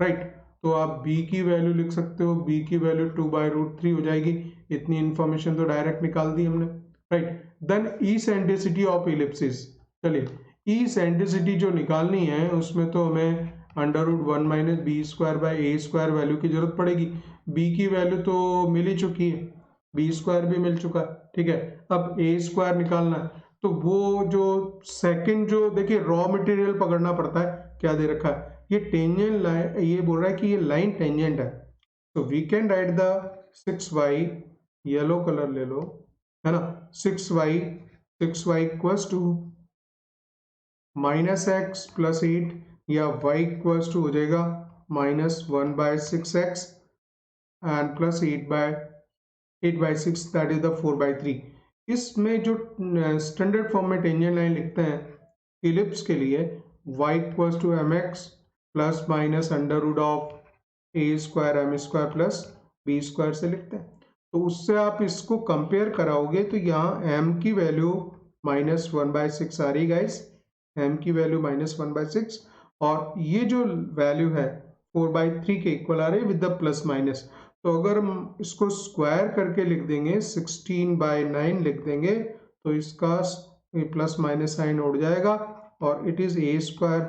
राइट। तो आप b की वैल्यू लिख सकते हो, b की वैल्यू 2/√3 हो जाएगी। इतनी इंफॉर्मेशन तो डायरेक्ट निकाल दी हमने, right. Then eccentricity of ellipsis, चलिए इसेंट्रिसिटी जो निकालनी है उसमें तो हमें √1 - b²/a² वैल्यू की जरूरत पड़ेगी। b की वैल्यू तो मिल ही चुकी है, b² भी मिल चुका है, ठीक है। अब a² निकालना है, तो वो जो सेकंड जो देखिए रॉ मटेरियल पकड़ना पड़ता है, क्या दे रखा है, ये टेंजेंट लाइन, ये बोल रहा है कि ये लाइन टेंजेंट है। तो we can write the 6y, yellow colour ले लो, है ना। 6y इक्वल्स टू -x + 8 या y इक्वल्स टू हो जाएगा -1/6x and plus 8/6, that is the 4/3। इसमें जो स्टैंडर्ड फॉर्म में टेंजेंट लाइन लिखते हैं इलिप्स के लिए, y equals to mx plus minus √a²m² plus b² से लिखते हैं। तो उससे आप इसको कंपेयर कराओगे तो यहाँ m की वैल्यू -1/6 आ रही गाइस, m की वैल्यू -1/6 और ये जो वैल्यू है 4/3 के इक्वल आ रही है विद द प्लस माइनस। तो अगर हम इसको स्क्वायर करके लिख देंगे, 16/9 लिख देंगे, तो इसका प्लस माइनस साइन उड़ जाएगा और it is a²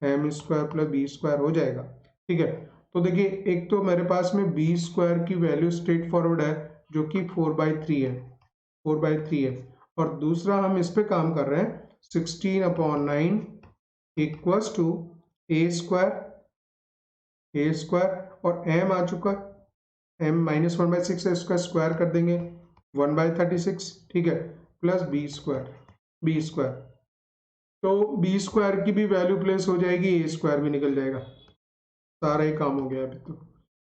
m² plus b² हो जाएगा, ठीक है। तो देखिए एक तो मेरे पास में b² की वैल्यू स्ट्रेट फॉरवर्ड है जो कि 4/3 है और दूसरा हम इस पे काम कर रहे हैं 16/9 इक्वल्स टू a² और m आ चुका, m -1/6 है, इसका स्क्वायर कर देंगे 1/36, ठीक है, प्लस b²। तो b² की भी वैल्यू प्लेस हो जाएगी, a² भी निकल जाएगा, सारा ही काम हो गया अभी तो।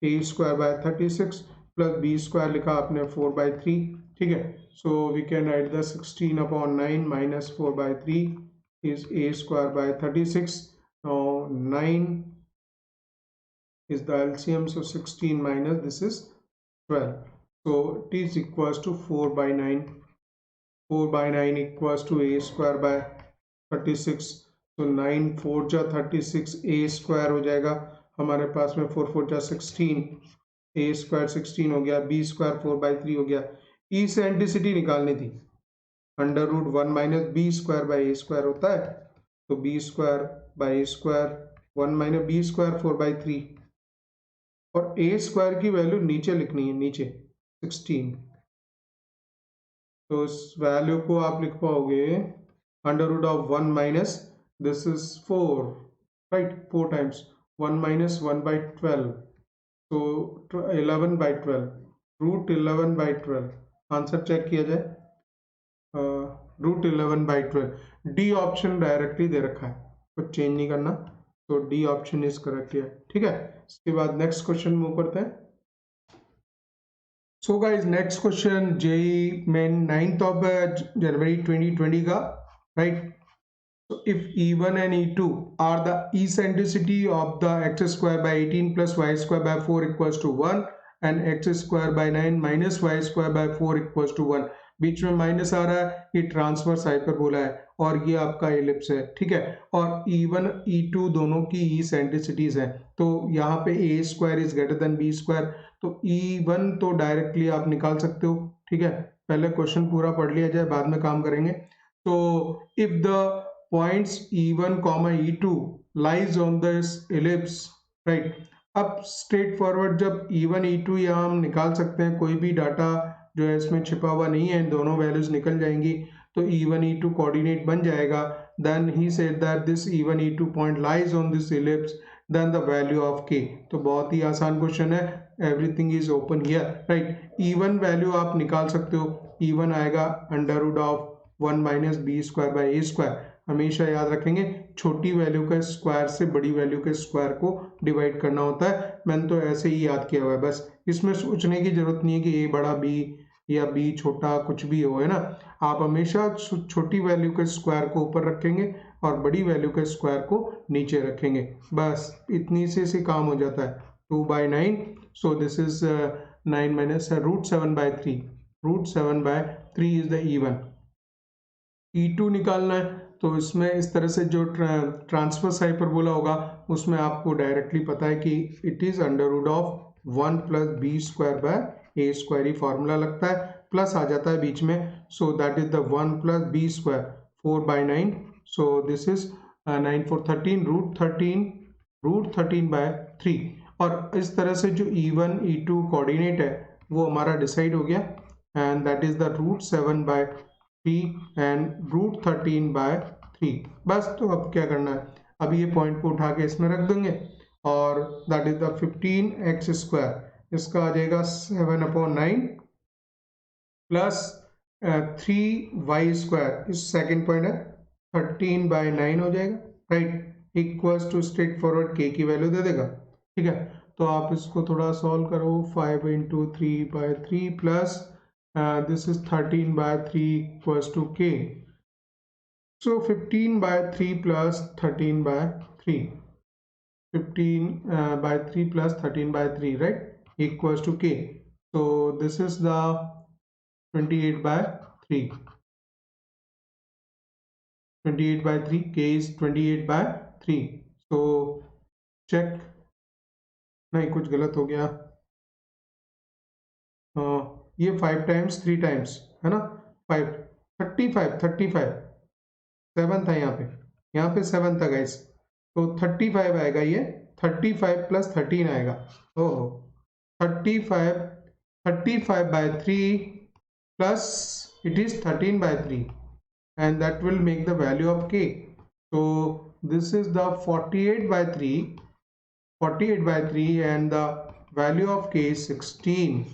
a²/36 प्लस b² लिखा आपने 4/3, ठीक है। So we can write the 16/9 - 4/3 is a²/36. Now 9 is the LCM, so 16 minus this is 12. So it is equals to 4/9. 4/9 equals to a²/36. तो 9 4 जा 36, a² हो जाएगा हमारे पास में 4 4 जा 16, a² 16 हो गया, b² 4/3 हो गया। इसेंट्रिसिटी निकालनी थी, √1 - b² /a² होता है, तो B square by square 1 minus B square 4/3 और ए स्क्वायर की वैल्यू नीचे लिखनी है, नीचे 16। तो इस वैल्यू को आप लिख पाओगे under root of 1 minus this is 4, right, 4 times 1 minus 1/12, तो 11/12, रूट 11/12। आंसर चेक किया जाए, रूट 11/12। डी ऑप्शन डायरेक्टली दे रखा है, कुछ चेंज नहीं करना, तो डी ऑप्शन इज करेक्ट है। ठीक है, इसके बाद नेक्स्ट क्वेश्चन मूव करते हैं। So guys next question JEE Main 9th of January 2020 का, right. So if E1 and E2 are the eccentricity of the x square by 18 plus y square by 4 equals to 1 and x square by 9 minus y square by 4 equals to 1, बीच में minus आ रहा है, ये transverse hyperbola है और ये आपका ellipse है। ठीक है, और E1 E2 दोनों की eccentricities हैं, तो यहाँ पे a square is greater than b square, तो E1 तो डायरेक्टली आप निकाल सकते हो। ठीक है, पहले क्वेश्चन पूरा पढ़ लिया जाए, बाद में काम करेंगे। तो if the points E1, E2 lies on this ellipse, right। अब स्ट्रेट फॉरवर्ड जब E1 E2 यहाँ हम निकाल सकते हैं, कोई भी डाटा जो है इसमें छिपा हुआ नहीं है, दोनों वैल्यूज निकल जाएंगी, तो E1 E2 कोऑर्डिनेट बन जाएगा। Then he said that this E1 E2 point lies on this ellipse, then the value of k। तो बहुत ही आसान क्वेश्चन है, everything is open here, right. E1 value आप निकाल सकते हो, E1 आएगा under root of 1 minus B square by A square. हमेशा याद रखेंगे, छोटी वैल्यू के स्क्वायर से बड़ी वैल्यू के स्क्वायर को डिवाइड करना होता है। मैंने तो ऐसे ही याद किया हुआ है, बस इसमें सोचने की जरूरत नहीं है कि ए बड़ा बी या बी छोटा, कुछ भी हो, है ना। आप हमेशा छोटी वैल्यू के स्क्वायर को ऊपर रखेंगे और बड़ी वैल्यू के स्क्वायर को नीचे रखेंगे, बस इतनी से काम हो जाता है। 2/9, so this is 9 minus root 7/3, root 7/3 is the E1। E2 निकालना है, तो इसमें इस तरह से जो ट्रांसवर्स हाइपरबोला होगा उसमें आपको डायरेक्टली पता है कि it is under root of 1 plus B square by A square, ही फॉर्मूला लगता है, प्लस आ जाता है बीच में, so that is the 1 plus B square 4/9, so this is 9 4 13 root 13/3। और इस तरह से जो E1 E2 कोऑर्डिनेट है वो हमारा डिसाइड हो गया, and that is the root 7/3 and root 13/3। बस, तो अब क्या करना है, अब ये पॉइंट को उठा के इसमें रख देंगे, और that is the 15x square, इसका आ जाएगा 7/9 प्लस 3y स्क्वायर, इस सेकेंड पॉइंट है 13/9 हो जाएगा, right, equals to straightforward k की वैल्यू दे देगा। ठीक है, तो आप इसको थोड़ा सॉल्व करो, 5 × 3/3 plus this is 13/3 equals to k, so 15/3 plus 13/3, 15/3 plus 13/3, right, equals to k, so this is the 28/3, 28/3, k is 28/3, so check, नहीं कुछ गलत हो गया, ये 5 टाइम्स 3 टाइम्स है ना, 5 35 7 था यहाँ पे 7 था गाइस, तो 35 आएगा, ये 35 प्लस 13 आएगा, ओहो 35/3 plus it is 13/3 and that will make the value of k, so this is the 48/3 and the value of k is 16,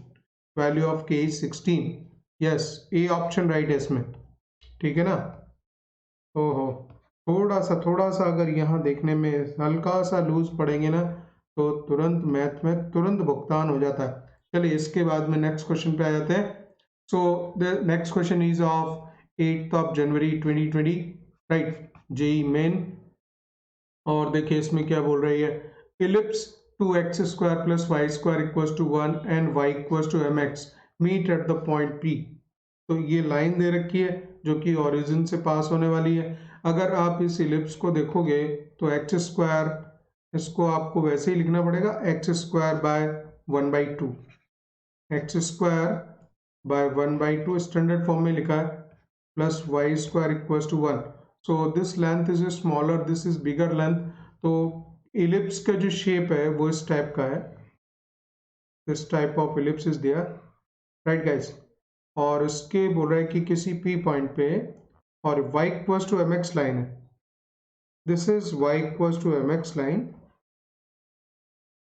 value of k is 16, yes, a option right है इसमें, ठीक है ना। ओहो, थोड़ा सा अगर यहाँ देखने में हल्का सा लूज पड़ेंगे ना, तो तुरंत मैथ में तुरंत भुगतान हो जाता है। चलिए इसके बाद में नेक्स्ट क्वेश्चन पे आ जाते हैं। So the next question is of 8th of January 2020, right, JEE Main, और देखिए इसमें क्या बोल रही है, ellipse 2x square plus Y square equals to 1 and y equals to mx meet at the point P। तो ये लाइन दे रखी है जो कि ओरिजिन से पास होने वाली है। अगर आप इस इलिप्स को देखोगे तो एक्स स्क्वायर, इसको आपको वैसे ही लिखना पड़ेगा, X square by 1/2, X square by 1/2 standard form में लिखा है, plus Y square equals to 1, so this length is smaller, this is bigger length. तो इलिप्स का जो शेप है वो इस टाइप का है, this type of ellipse is there, right guys. और इसके बोल रहा है कि किसी पी पॉइंट पे, और y equals to mx line है, this is y equals to mx line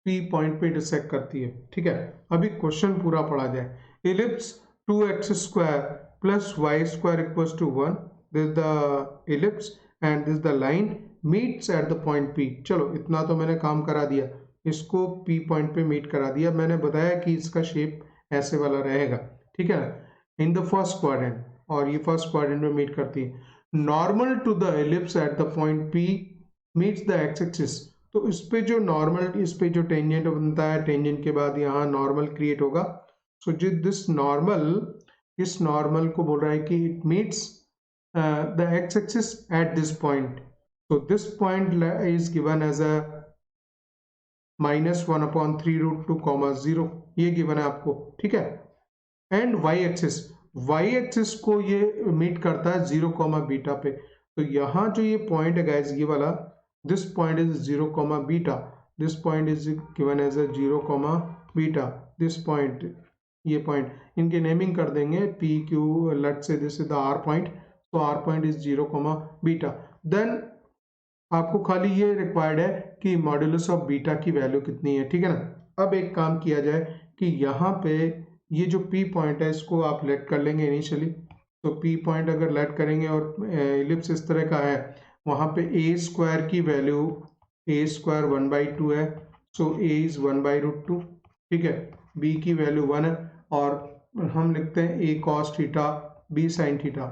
P point पे इंटरसेक्ट करती है, ठीक है। अभी क्वेश्चन पूरा पढ़ा जाए। Ellipse 2x square plus Y square equals to 1, this the ellipse and this the line meets at the point P। चलो इतना तो मैंने काम करा दिया, इसको P पॉइंट पे मीट करा दिया, मैंने बताया कि इसका शेप ऐसे वाला रहेगा, ठीक है, इन द फर्स्ट क्वाड्रेंट, और ये फर्स्ट क्वाड्रेंट में मीट करती है। Normal to the ellipse at the point P meets the x axis. तो इस पे जो नॉर्मल, इस पे जो टेंजेंट बनता है, टेंजेंट के बाद यहाँ नॉर्मल क्रिएट होगा। सो जो दिस नॉर्मल, इस नॉर्मल को बोल रहा है कि it meets the x axis at this point. So this point is given as a -1/3√2, ये गिवन है आपको, ठीक है। एंड वाई एक्सिस को ये मीट करता है 0, बीटा पे। तो यहाँ जो ये पॉइंट है गाइस, ये वाला, this point is 0, beta, this point is given as a 0, beta, this point, ये पॉइंट, इनके नेमिंग कर देंगे P Q, let's say this is the R point, तो R point is 0, beta. Then आपको खाली ये रिक्वायर्ड है कि मॉड्यूलस ऑफ बीटा की वैल्यू कितनी है, ठीक है ना। अब एक काम किया जाए कि यहाँ पे ये जो P पॉइंट है इसको आप लेट कर लेंगे इनिशियली। तो P पॉइंट अगर लेट करेंगे और इलिप्स इस तरह का है, वहाँ पे a स्क्वायर की वैल्यू, a स्क्वायर 1/2 है, सो a इज 1/√2, ठीक है। b की वैल्यू 1 है, और हम लिखते हैं a cos theta b sin theta,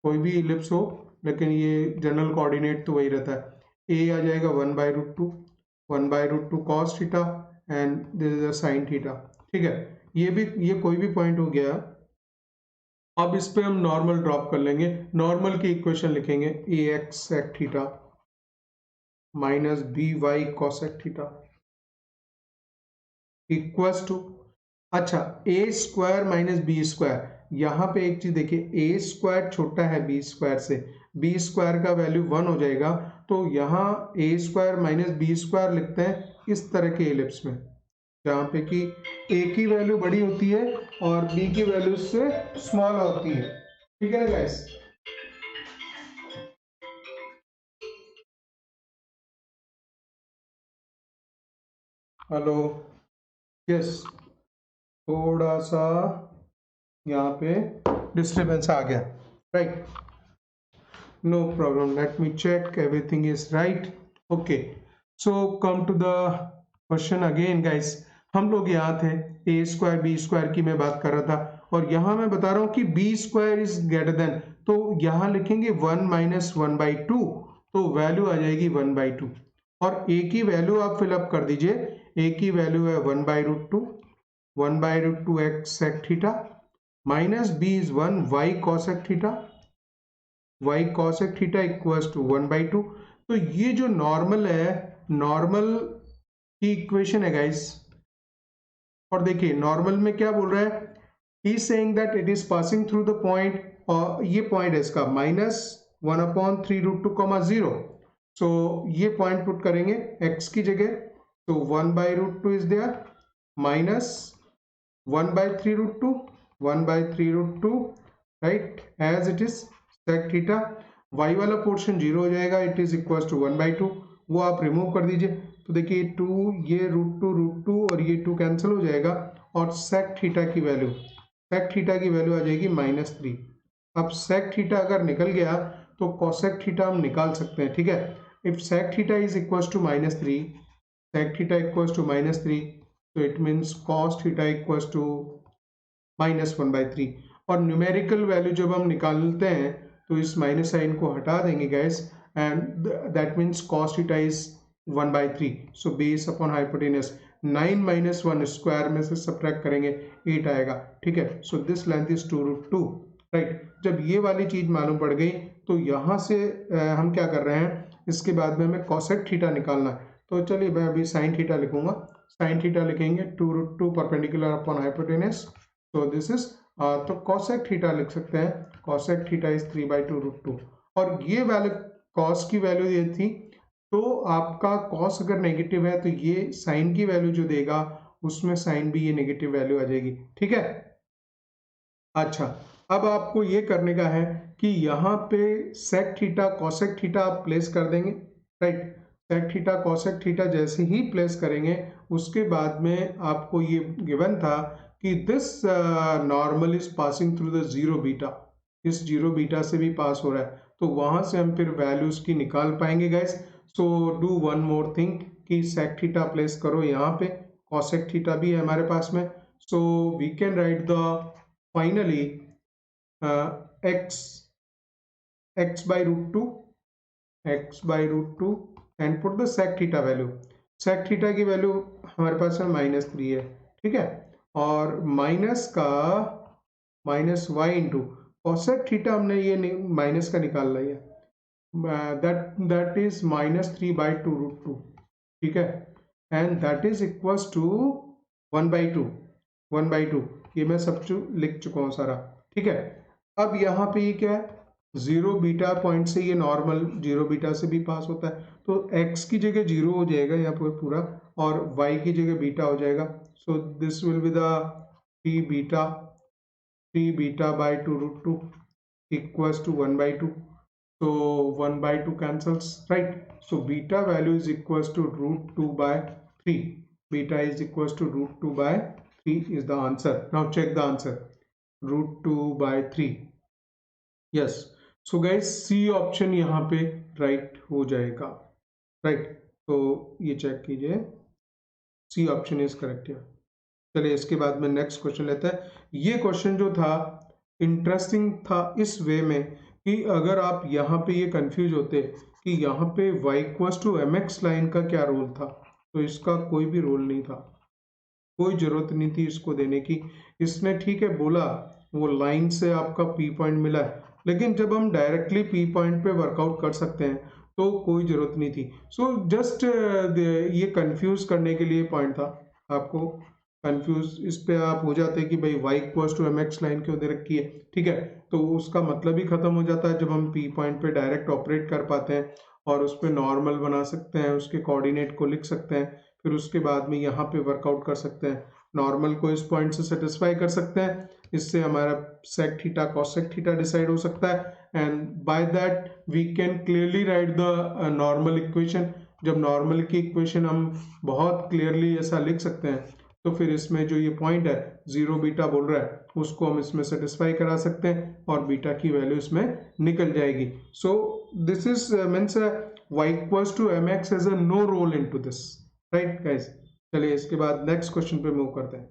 कोई भी इलिप्स हो लेकिन ये जनरल कोऑर्डिनेट तो वही रहता है। a आ जाएगा 1/√2 cos theta and this is a sign theta, ठीक है। ये कोई भी पॉइंट हो गया। अब इस पे हम नॉर्मल ड्रॉप कर लेंगे, नॉर्मल की इक्वेशन लिखेंगे ax sec theta minus by cos sec theta equals to, अच्छा, a square minus B square. यहाँ पे एक चीज देखिए, a स्क्वायर छोटा है b स्क्वायर से, b स्क्वायर का वैल्यू 1 हो जाएगा, तो यहाँ a square minus B square लिखते हैं इस तरह के एलिप्स में, जहाँ पे कि a की वैल्यू बड़ी होती है और b की वैल्यू से स्मॉल होती है, ठीक है ना गाइस। हेलो, यस, थोड़ा सा यहाँ पे डिस्टर्बेंस आ गया, right, no problem, let me check everything is right, okay, so come to the question again guys। हम लोग यहाँ थे a स्क्वायर बी स्क्वायर की मैं बात कर रहा था, और यहाँ मैं बता रहा हूँ कि b square is greater than, तो यहाँ लिखेंगे 1 माइनस 1/2, तो वैल्यू आ जाएगी 1/2, और a की वैल्यू आप फिलअप कर दीजिए, a की वैल्यू है 1/√2 x sec theta minus b is 1 y cos sec theta, y cos theta equals to 1/2। तो ये जो नॉर्मल है, नॉर्मल की इक्वेशन है गाइस, और देखिए नॉर्मल में क्या बोल रहा है, he is saying that it is passing through the point, और ये पॉइंट है इसका -1/3√2, 0, सो ये पॉइंट पुट करेंगे x की जगह, तो 1/√2 is there minus 1/3√2 right, as it is sec theta, y वाला पोर्शन 0 हो जाएगा, इट इज इक्वल टू 1/2, वो आप रिमूव कर दीजिए, तो देखिए 2, ये √2 और ये 2 कैंसिल हो जाएगा, और sec थीटा की वैल्यू, sec थीटा की वैल्यू आ जाएगी -3। अब sec थीटा अगर निकल गया तो cosec थीटा हम निकाल सकते हैं, ठीक है। If sec theta is equal to -3, sec theta equal to -3, तो it means cos theta equal to -1/3, और न्यूमेरिकल वैल्यू जब हम निकालते हैं तो इस माइनस साइन को हटा देंगे gas, and that means cos theta is 1/3, so base upon hypotenuse 9 - 1 square में से सब्ट्रैक्ट करेंगे 8 आएगा, ठीक है। So this length is 2√2, right. जब ये वाली चीज मालूम पड़ गई तो यहाँ से हम क्या कर रहे हैं, इसके बाद में हमें cosec थीटा निकालना है, तो चलिए मैं अभी sin थीटा लिखूंगा, sin थीटा लिखेंगे 2√2 परपेंडिकुलर अपॉन हाइपोटेनस, तो दिस इज, तो cosec थीटा लिख सकते हैं, cosec थीटा इज 3/2√2, और ये वैल्यू कॉस की वैल्यू ये थी, तो आपका कॉस अगर नेगेटिव है तो ये साइन की वैल्यू जो देगा उसमें साइन भी ये नेगेटिव वैल्यू आ जाएगी। ठीक है, अच्छा अब आपको ये करने का है कि यहाँ पे सेक थीटा कॉसेक थीटा आप प्लेस कर देंगे, राइट। सेक थीटा कॉसेक थीटा जैसे ही प्लेस करेंगे उसके बाद में आपको ये गिवन था कि this normal is passing through the zero beta, इस जीरो बीटा से भी पास हो रहा है, तो वहां से हम फिर वैल्यूज की निकाल पाएंगे guys. So do one more thing कि सेक थीटा प्लेस करो यहाँ पे, कॉसेक थीटा भी है हमारे पास में, so we can write the finally x by root 2 and put the sec theta value। sec theta की वैल्यू हमारे पास है -3 है, ठीक है, और माइनस का minus Y into cosec theta हमने ये माइनस का निकाल लिया that is -3/2√2, ठीक है, and that is equals to 1/2 ये मैं सब लिख चुका हूँ सारा। ठीक है, अब यहाँ पे ये क्या है, जीरो बीटा पॉइंट से ये नॉर्मल जीरो बीटा से भी पास होता है, तो x की जगह जीरो हो जाएगा यहाँ पर पूरा और y की जगह बीटा हो जाएगा। So this will be the 3 beta by 2√2 equals to 1/2। so 1/2 cancels, right? So beta value is equals to √2/3, beta is equals to √2/3 is the answer। now check the answer, √2/3, yes। so guys C option यहाँ पे right हो जाएगा, right, तो ये check कीजिए, C option is correct है। चलिए इसके बाद में नेक्स्ट क्वेश्चन लेते हैं। ये क्वेश्चन जो था इंटरेस्टिंग था इस वे में कि अगर आप यहाँ पे ये कंफ्यूज होते कि यहाँ पे y equals to mx line का क्या रोल था, तो इसका कोई भी रोल नहीं था, कोई जरूरत नहीं थी इसको देने की। इसने ठीक है बोला वो लाइन से आपका P पॉइंट मिला है, लेकिन जब हम डायरेक्टली P पॉइंट पे वर्कआउट कर सकते हैं तो कोई जरूरत नहीं थी। सो जस्ट ये कंफ्यूज करने के लिए पॉइंट था, आपको कंफ्यूज इस पे आप हो जाते हैं कि भाई y equals to mx line क्यों दे रखी है, ठीक है, तो उसका मतलब ही खत्म हो जाता है जब हम P पॉइंट पे डायरेक्ट ऑपरेट कर पाते हैं और उस पर नॉर्मल बना सकते हैं, उसके कोऑर्डिनेट को लिख सकते हैं, फिर उसके बाद में यहाँ पे वर्कआउट कर सकते हैं, नॉर्मल को इस पॉइंट से सेटिस्फाई कर सकते हैं, इससे हमारा sec theta cosec theta decide हो सकता है and by that we can clearly write the normal equation. जब नॉर्मल की इक्वेशन हम बहुत क्लियरली ऐसा लिख सकते हैं तो फिर इसमें जो ये पॉइंट है जीरो बीटा बोल रहा है उसको हम इसमें सेटिस्फाई करा सकते हैं और बीटा की वैल्यू इसमें निकल जाएगी। So this is means y equals to mx has a no role into this, right guys. चलिए इसके बाद नेक्स्ट क्वेश्चन पे मूव करते हैं।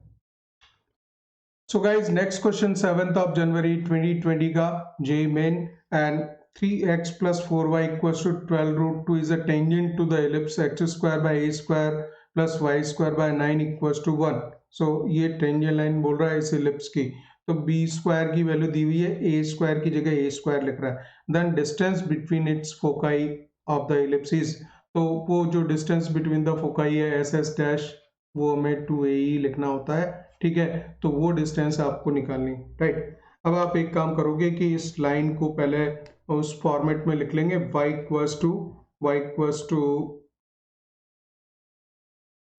So guys next question 7th of January 2020 का J Main and 3x plus 4y equals to 12√2 is a tangent to the ellipse x square by a square plus y square by 9 equals to 1। so ये tangent line बोल रहा है इस ellipse की, तो b square की value दी हुई है, a स्क्वायर की जगह a स्क्वायर लिख रहा है। Then distance between its foci of the ellipse is, तो वो जो डिस्टेंस बिटवीन द फोकाई है SS डैश वो हमें 2AE लिखना होता है, ठीक है, तो वो डिस्टेंस आपको निकालनी, राइट। अब आप एक काम करोगे कि इस लाइन को पहले उस फॉर्मेट में लिख लेंगे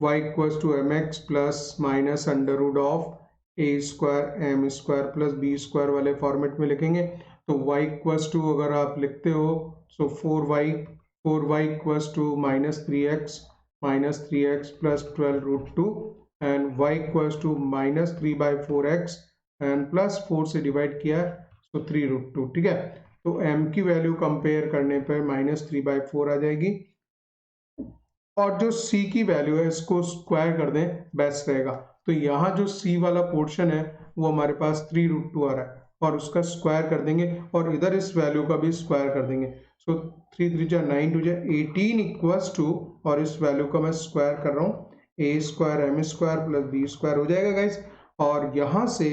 y equals to mx plus minus under root of a square m square plus b square वाले फॉर्मेट में लिखेंगे। तो y इक्वल्स टू अगर आप लिखते हो so 4y equals to -3x plus 12√2 and y equals to -3/4x and plus 4 से divide किया तो 3√2, ठीक है, तो m की वैल्यू कंपेयर करने पर -3/4 आ जाएगी और जो c की वैल्यू है इसको स्क्वायर कर दें बेस्ट रहेगा। तो यहाँ जो c वाला पोर्शन है वो हमारे पास 3√2 आ रहा है और उसका स्क्वायर कर देंगे और इधर इस वैल्यू का भी स्क्वायर कर देंगे। सो 3 3 जा 9 2 जा 18 इक्वल्स टू, और इस वैल्यू का मैं स्क्वायर कर रहा हूँ, a square m square plus b square हो जाएगा गाइस। और यहाँ से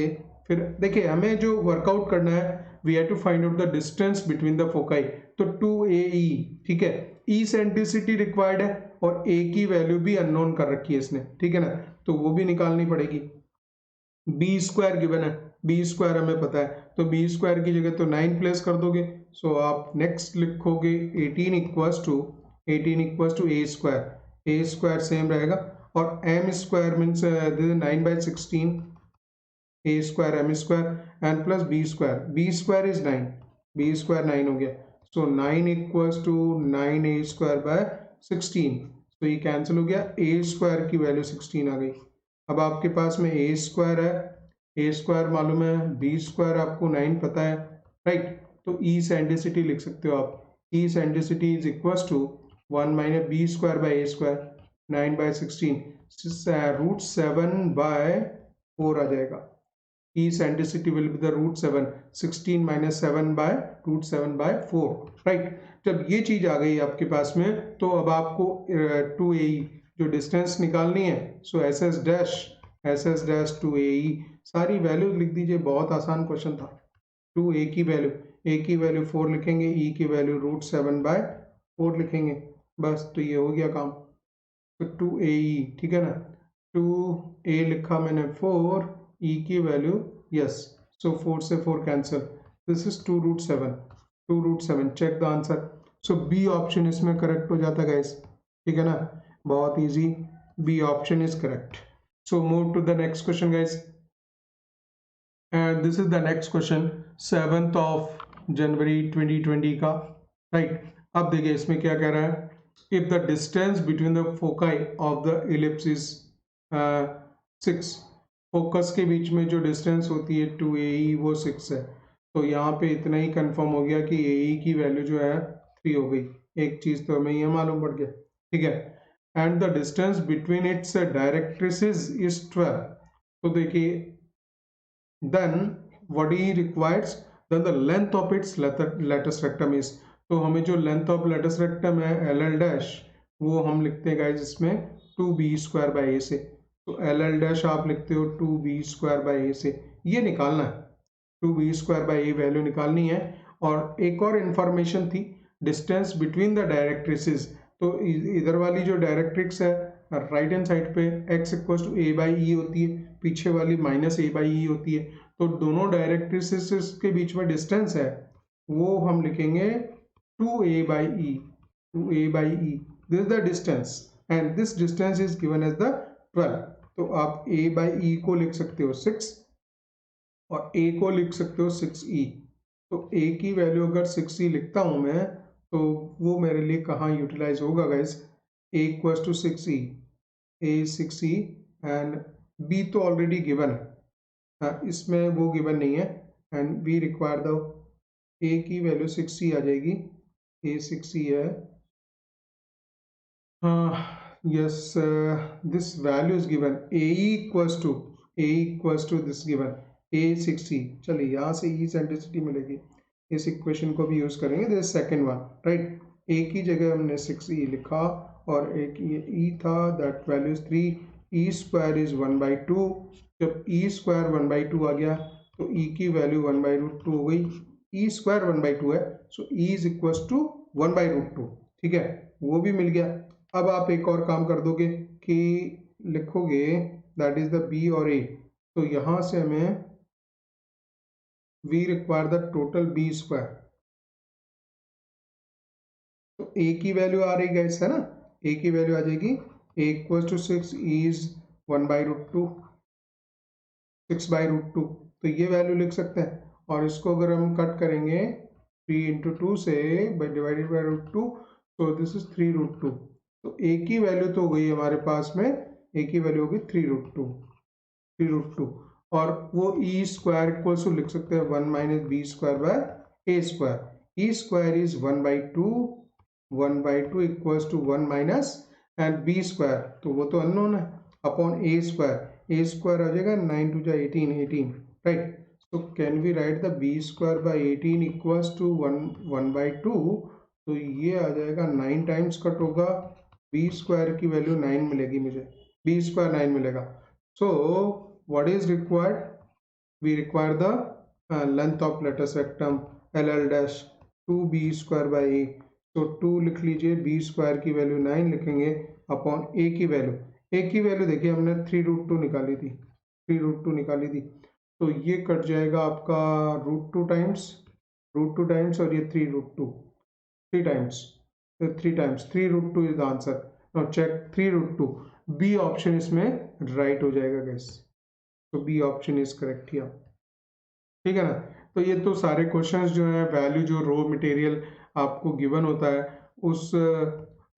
फिर देखिए हमें जो वर्कआउट करना है we have to find out the distance between the foci, तो 2AE, ठीक है, E सेंट्रिसिटी रिक्वायर्ड है और A की वैल्यू भी अननोन कर रखी है इसने, ठीक है ना, तो वो भी निकालनी पड़ेगी। B स्क्वायर गिवन है, B स्क्वायर हमें पता है तो बी स्क्वायर की जगह तो 9 प्लेस कर दोगे। सो आप नेक्स्ट लिखोगे 18 equals to A square same रहेगा, और m square means 9/16 a square m square and plus B square is 9, b square 9 हो गया। So 9 equals to 9 a square by 16। तो ये कैंसिल हो गया, ए स्क्वायर की वैल्यू 16 आ गई। अब आपके पास में ए स्क्वायर है, ए स्क्वायर मालूम है, बी स्क्वायर आपको 9 पता है, राइट। तो ई सेंट्रिसिटी लिख सकते हो आप, eccentricity is equals to 1 minus B square by A square, 9/16, √7/4 आ जाएगा। eccentricity will be the √7, 16 minus 7 by √7/4, right. जब ये चीज आ गई आपके पास में, तो अब आपको 2AE जो डिस्टेंस निकालनी है, सो SS डैश टू AE सारी वैल्यू लिख दीजिए, बहुत आसान क्वेश्चन था। 2A की वैल्यू 4 लिखेंगे, E की वैल्यू √7/4 लिखेंगे, बस। तो ये हो गया काम। तो 2AE, ठीक है ना, 2A लिखा मैंने 4, E की वैल्यू यस, सो 4 से 4 cancel, this is 2√7, check the answer. So B option इसमें करेक्ट हो जाता है गाइस, ठीक है ना, बहुत easy, B option is correct. So move to the next question guys, and this is the next question 7th of January 2020 का, right. अब देखिए इसमें क्या कह रहा है, if the distance between the foci of the ellipse is 6, focus के बीच में जो डिस्टेंस होती है 2AE वो 6 है। तो यहाँ पे इतना ही कंफर्म हो गया कि AE की वैल्यू जो है 3 हो गई, एक चीज तो हमें ये मालूम पड़ गया, ठीक है। And the distance between its directrices is 12। तो देखिए then what he requires, then the length of its latus rectum is, तो हमें जो लेंथ ऑफ लेटस रेक्टम है LL डैश, वो हम लिखते हैं गाइस इसमें 2B² से। तो LL डैश आप लिखते हो 2B² से, ये निकालना है, 2B² वैल्यू निकालनी है। और एक और इंफॉर्मेशन थी, डिस्टेंस बिटवीन द डायरेक्ट्रिसेस, तो इधर वाली जो डायरेक्ट्रिक्स है राइट हैंड साइड पे x इक्वल टू A/E होती है, पीछे वाली -A/E होती है। तो दोनों डायरेक्ट्रिसेस के बीच में डिस्टेंस है, वो हम लिखेंगे 2A/E, this is the distance and this distance is given as the 12। तो आप A/E को लिख सकते हो 6 और A को लिख सकते हो 6E। तो A की वैल्यू अगर 6E लिखता हूं मैं, तो वो मेरे लिए कहाँ यूटिलाइज होगा guys, A equal to 6E, A 6E and B तो ऑलरेडी गिवन है, इसमें वो गिवन नहीं है, and we require the A की वैल्यू 6E आ जाएगी, A 6E है, yes, this value is given, AE equals to this given A 6E। चलिए यहाँ से E सेंट्रिसिटी मिलेगी, इस इक्वेशन को भी यूज करेंगे, this second one, right. A की जगह हमने 6E लिखा और एक E था, that value is 3, E² is 1/2। जब E² 1/2 आ गया तो E की वैल्यू 1/√2 हो गई, E² 1/2 है, सो E इज इक्वल टू 1/√2, ठीक है, वो भी मिल गया। अब आप एक और काम कर दोगे कि लिखोगे दैट इज द B और A, तो यहां से हमें we require the total B², तो A की वैल्यू आ रही गैस है ना, A की वैल्यू आ जाएगी A equal to 6, E is 1/√2, 6/√2, तो ये वैल्यू लिख सकते हैं। और इसको अगर हम कट करेंगे 3 × 2 से डिवाइडेड बाई √2, तो दिस इज 3√2। तो A की वैल्यू तो हो गई हमारे पास में, A की वैल्यू होगी 3√2, और वो E² इक्वल टू लिख सकते हैं 1 - B²/A², E² is 1/2 equals to 1 minus and B², तो वो तो अननोन है, अपॉन A², A² आ जाएगा 9 × 2 = 18, right. So can we write the B²/18 equals to 1/2, तो ये आ जाएगा 9 टाइम्स कट होगा, B² की वैल्यू 9 मिलेगी मुझे, B² 9 मिलेगा। So what is required, we require the length of latus rectum LL dash 2B²/A, तो 2 लिख लीजिए, B² की वैल्यू 9 लिखेंगे अपॉन A की वैल्यू, A की वैल्यू देखिए हमने 3√2 निकाली थी, तो ये कट जाएगा आपका √2 टाइम्स और ये 3√2 3 टाइम्स, तो 3 √2 is the answer. Now check 3√2, B option इसमें राइट हो जाएगा गाइस, तो B option is correct here, ठीक है ना। तो ये तो सारे क्वेश्चंस जो है, वैल्यू जो रॉ मटेरियल आपको गिवन होता है, उस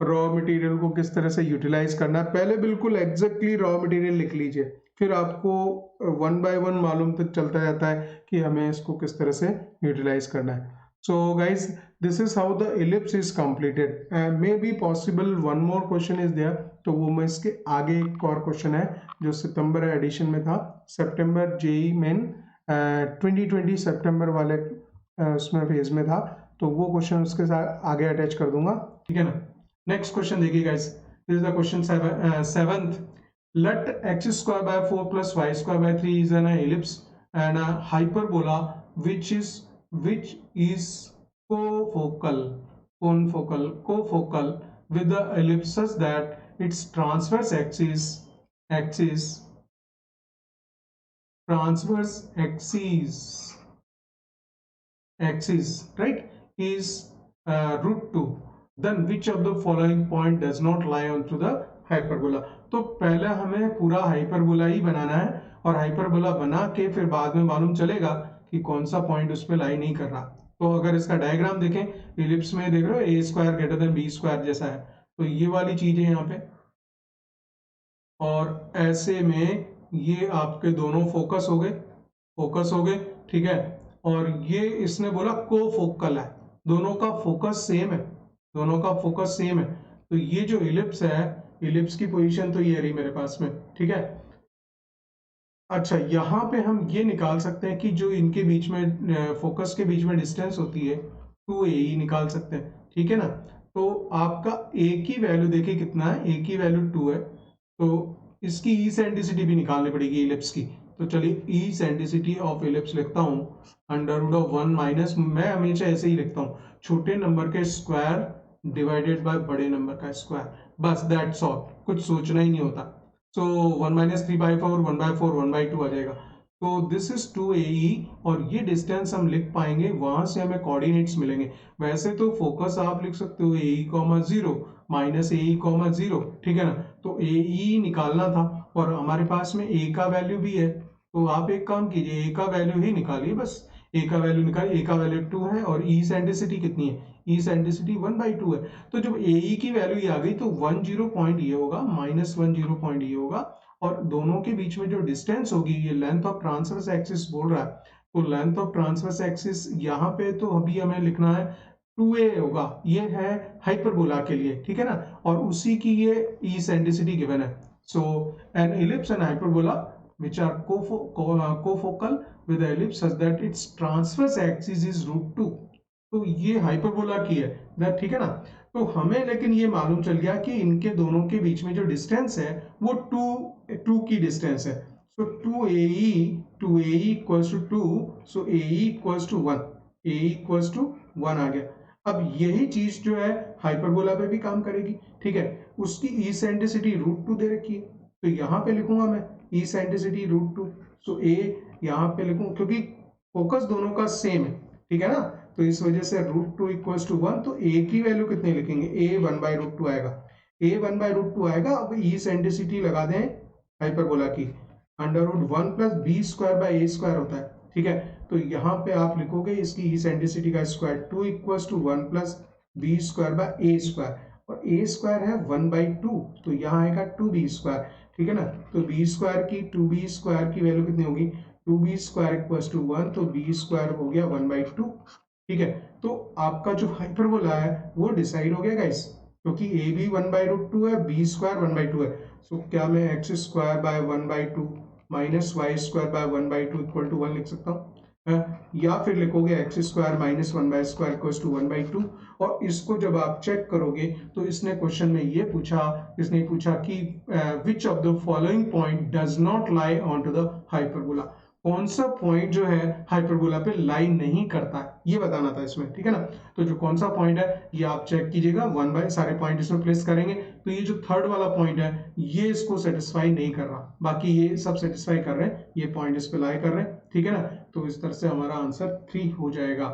रॉ मटेरियल को किस तरह से यूटिलाइज करना है, पहले बिल्कुल एग्जैक्टली रॉ मटेरियल लिख लीजिए, फिर आपको वन बाय वन मालूम तक चलता जाता है कि हमें इसको किस तरह से यूटिलाइज करना है। So guys, this is how the ellipse is completed. Maybe possible one more question is there, तो वो मैं इसके आगे एक और क्वेश्चन है जो सितंबर एडिशन में था, सितंबर जेई मेन 2020 सितंबर वाले उसमें फेज में था, तो वो क्वेश्चन उसके साथ आगे अटैच कर दूंगा, ठीक है ना। नेक्स्ट क्वेश्चन देखिए guys, this is the question 7th, let x square by 4 plus y square by 3 is an ellipse and a hyperbola which is cofocal with the ellipse such that its transverse axis right is √2, then which of the following point does not lie onto the hyperbola। तो पहले हमें पूरा hyperbola ही बनाना है, और hyperbola बना के फिर बाद में मालूम चलेगा कि कौन सा पॉइंट उस पर लाई नहीं कर रहा। तो अगर इसका डायग्राम देखें, इलिप्स में देख रहे हो a² ग्रेटर देन b² जैसा है, तो ये वाली चीज है यहाँ पे, और ऐसे में ये आपके दोनों फोकस हो गए, ठीक है। और ये इसने बोला कोफोकल है, दोनों का फोकस सेम है, तो ये जो इलिप्स है, इलिप्स की पोजीशन तो ये रही मेरे पास में, ठीक है। अच्छा, यहाँ पे हम ये निकाल सकते हैं कि जो इनके बीच में फोकस के बीच में डिस्टेंस होती है 2AE निकाल सकते हैं, ठीक है ना। तो आपका ए की वैल्यू देखिए कितना है, ए की वैल्यू 2 है, तो इसकी इसेंट्रिसिटी भी निकालनी पड़ेगी इलिप्स की। तो चलिए इसेंट्रिसिटी ऑफ इलिप्स लिखता हूँ √1 माइनस, मैं हमेशा ऐसे ही लिखता हूँ, छोटे नंबर के स्क्वायर डिवाइडेड बाय बड़े नंबर का स्क्वायर, बस दैट्स ऑल, कुछ सोचना ही नहीं होता। सो 1 माइनस 3/4 1/4 1/2 आ जाएगा। तो दिस इज 2AE, और ये डिस्टेंस हम लिख पाएंगे, वहां से हमें कोऑर्डिनेट्स मिलेंगे। वैसे तो फोकस आप लिख सकते हो AE, 0 माइनस AE, 0, ठीक है ना। तो AE निकालना था, और हमारे पास में A का वैल्यू भी है, तो आप एक काम कीजिए, A का वैल्यू ही निकालिए, बस A का वैल्यू निकालिए। A का वैल्यू 2 है, और इसेंट्रिसिटी कितनी है, इसेंट्रिसिटी 1/2 है। तो जब AE की वैल्यू ये आ गई, तो 10 पॉइंट ये होगा, -10 पॉइंट ये होगा, और दोनों के बीच में जो डिस्टेंस होगी, ये लेंथ ऑफ ट्रांसवर्स एक्सिस बोल रहा है, तो लेंथ ऑफ ट्रांसवर्स एक्सिस यहाँ पे तो अभी हमें लिखना है 2A होगा, ये है हाइपरबोला के लिए, ठीक है ना, और उसी की ये इसेंट्रिसिटी गिवन है। So an ellipse and hyperbola which are cofocal with the ellipse such that its transverse axis is √2, तो ये हाइपरबोला की है, ठीक है ना। तो हमें लेकिन ये मालूम चल गया कि इनके दोनों के बीच में जो डिस्टेंस है वो 2 की डिस्टेंस है। So 2AE equals to 2, so AE equals to 1, AE equals to 1 आ गया। अब यही चीज जो है हाइपरबोला पे भी काम करेगी, ठीक है। उसकी इसेंट्रिसिटी √2 दे रखी है, तो यहाँ पे लिखूंगा मैं इसेंट्रिसिटी √2, सो A यहाँ पे लिखूं, क्योंकि फोकस दोनों का सेम है, ठीक है ना, तो इस वजह से √2 इक्वल्स टू 1, तो A की वैल्यू कितने लिखेंगे, A 1/√2 आएगा, A 1/√2 आएगा। अब इसेंट्रिसिटी लगा दें हाइपरबोला की, √1 प्लस b² होता है, ठीक है। तो यहाँ पे आप लिखोगे इसकी इसेंट्रिसिटी का square, 2 equals to 1 plus b²/a², और a² है 1/2, तो यहाँ आएगा 2b², ठीक है ना। तो b² की वैल्यू कितनी होगी, 2b² इक्वल्स टू 1, तो b² हो गया 1/2, ठीक है। तो आपका जो हाइपरबोला है वो डिसाइड हो गया गाइस, क्योंकि a भी 1/2 है, b² 1/2 है। सो क्या मैं x² 1/2 - y² 1/2 = 1 लिख सकता हूँ, या फिर लिखोगे x² - 1/² 1/2, और इसको जब आप चेक करोगे तो इसने क्वेश्चन में ये पूछा, इसने पूछा कि which of the following point does not lie on to the hyperbola, कौन सा पॉइंट जो है हाइपरबोला पे लाइन नहीं करता है, ये बताना था इसमें, ठीक है ना। तो जो कौन सा पॉइंट है ये आप चेक कीजिएगा, 1 बाय सारे पॉइंट इसमें प्लेस करेंगे तो ये जो थर्ड वाला पॉइंट है ये इसको सेटिस्फाई नहीं कर रहा, बाकी ये सब सेटिस्फाई कर रहे हैं, ये पॉइंट इस पे लाई कर रहे हैं, ठीक है ना। तो इस तरह से हमारा आंसर 3 हो जाएगा।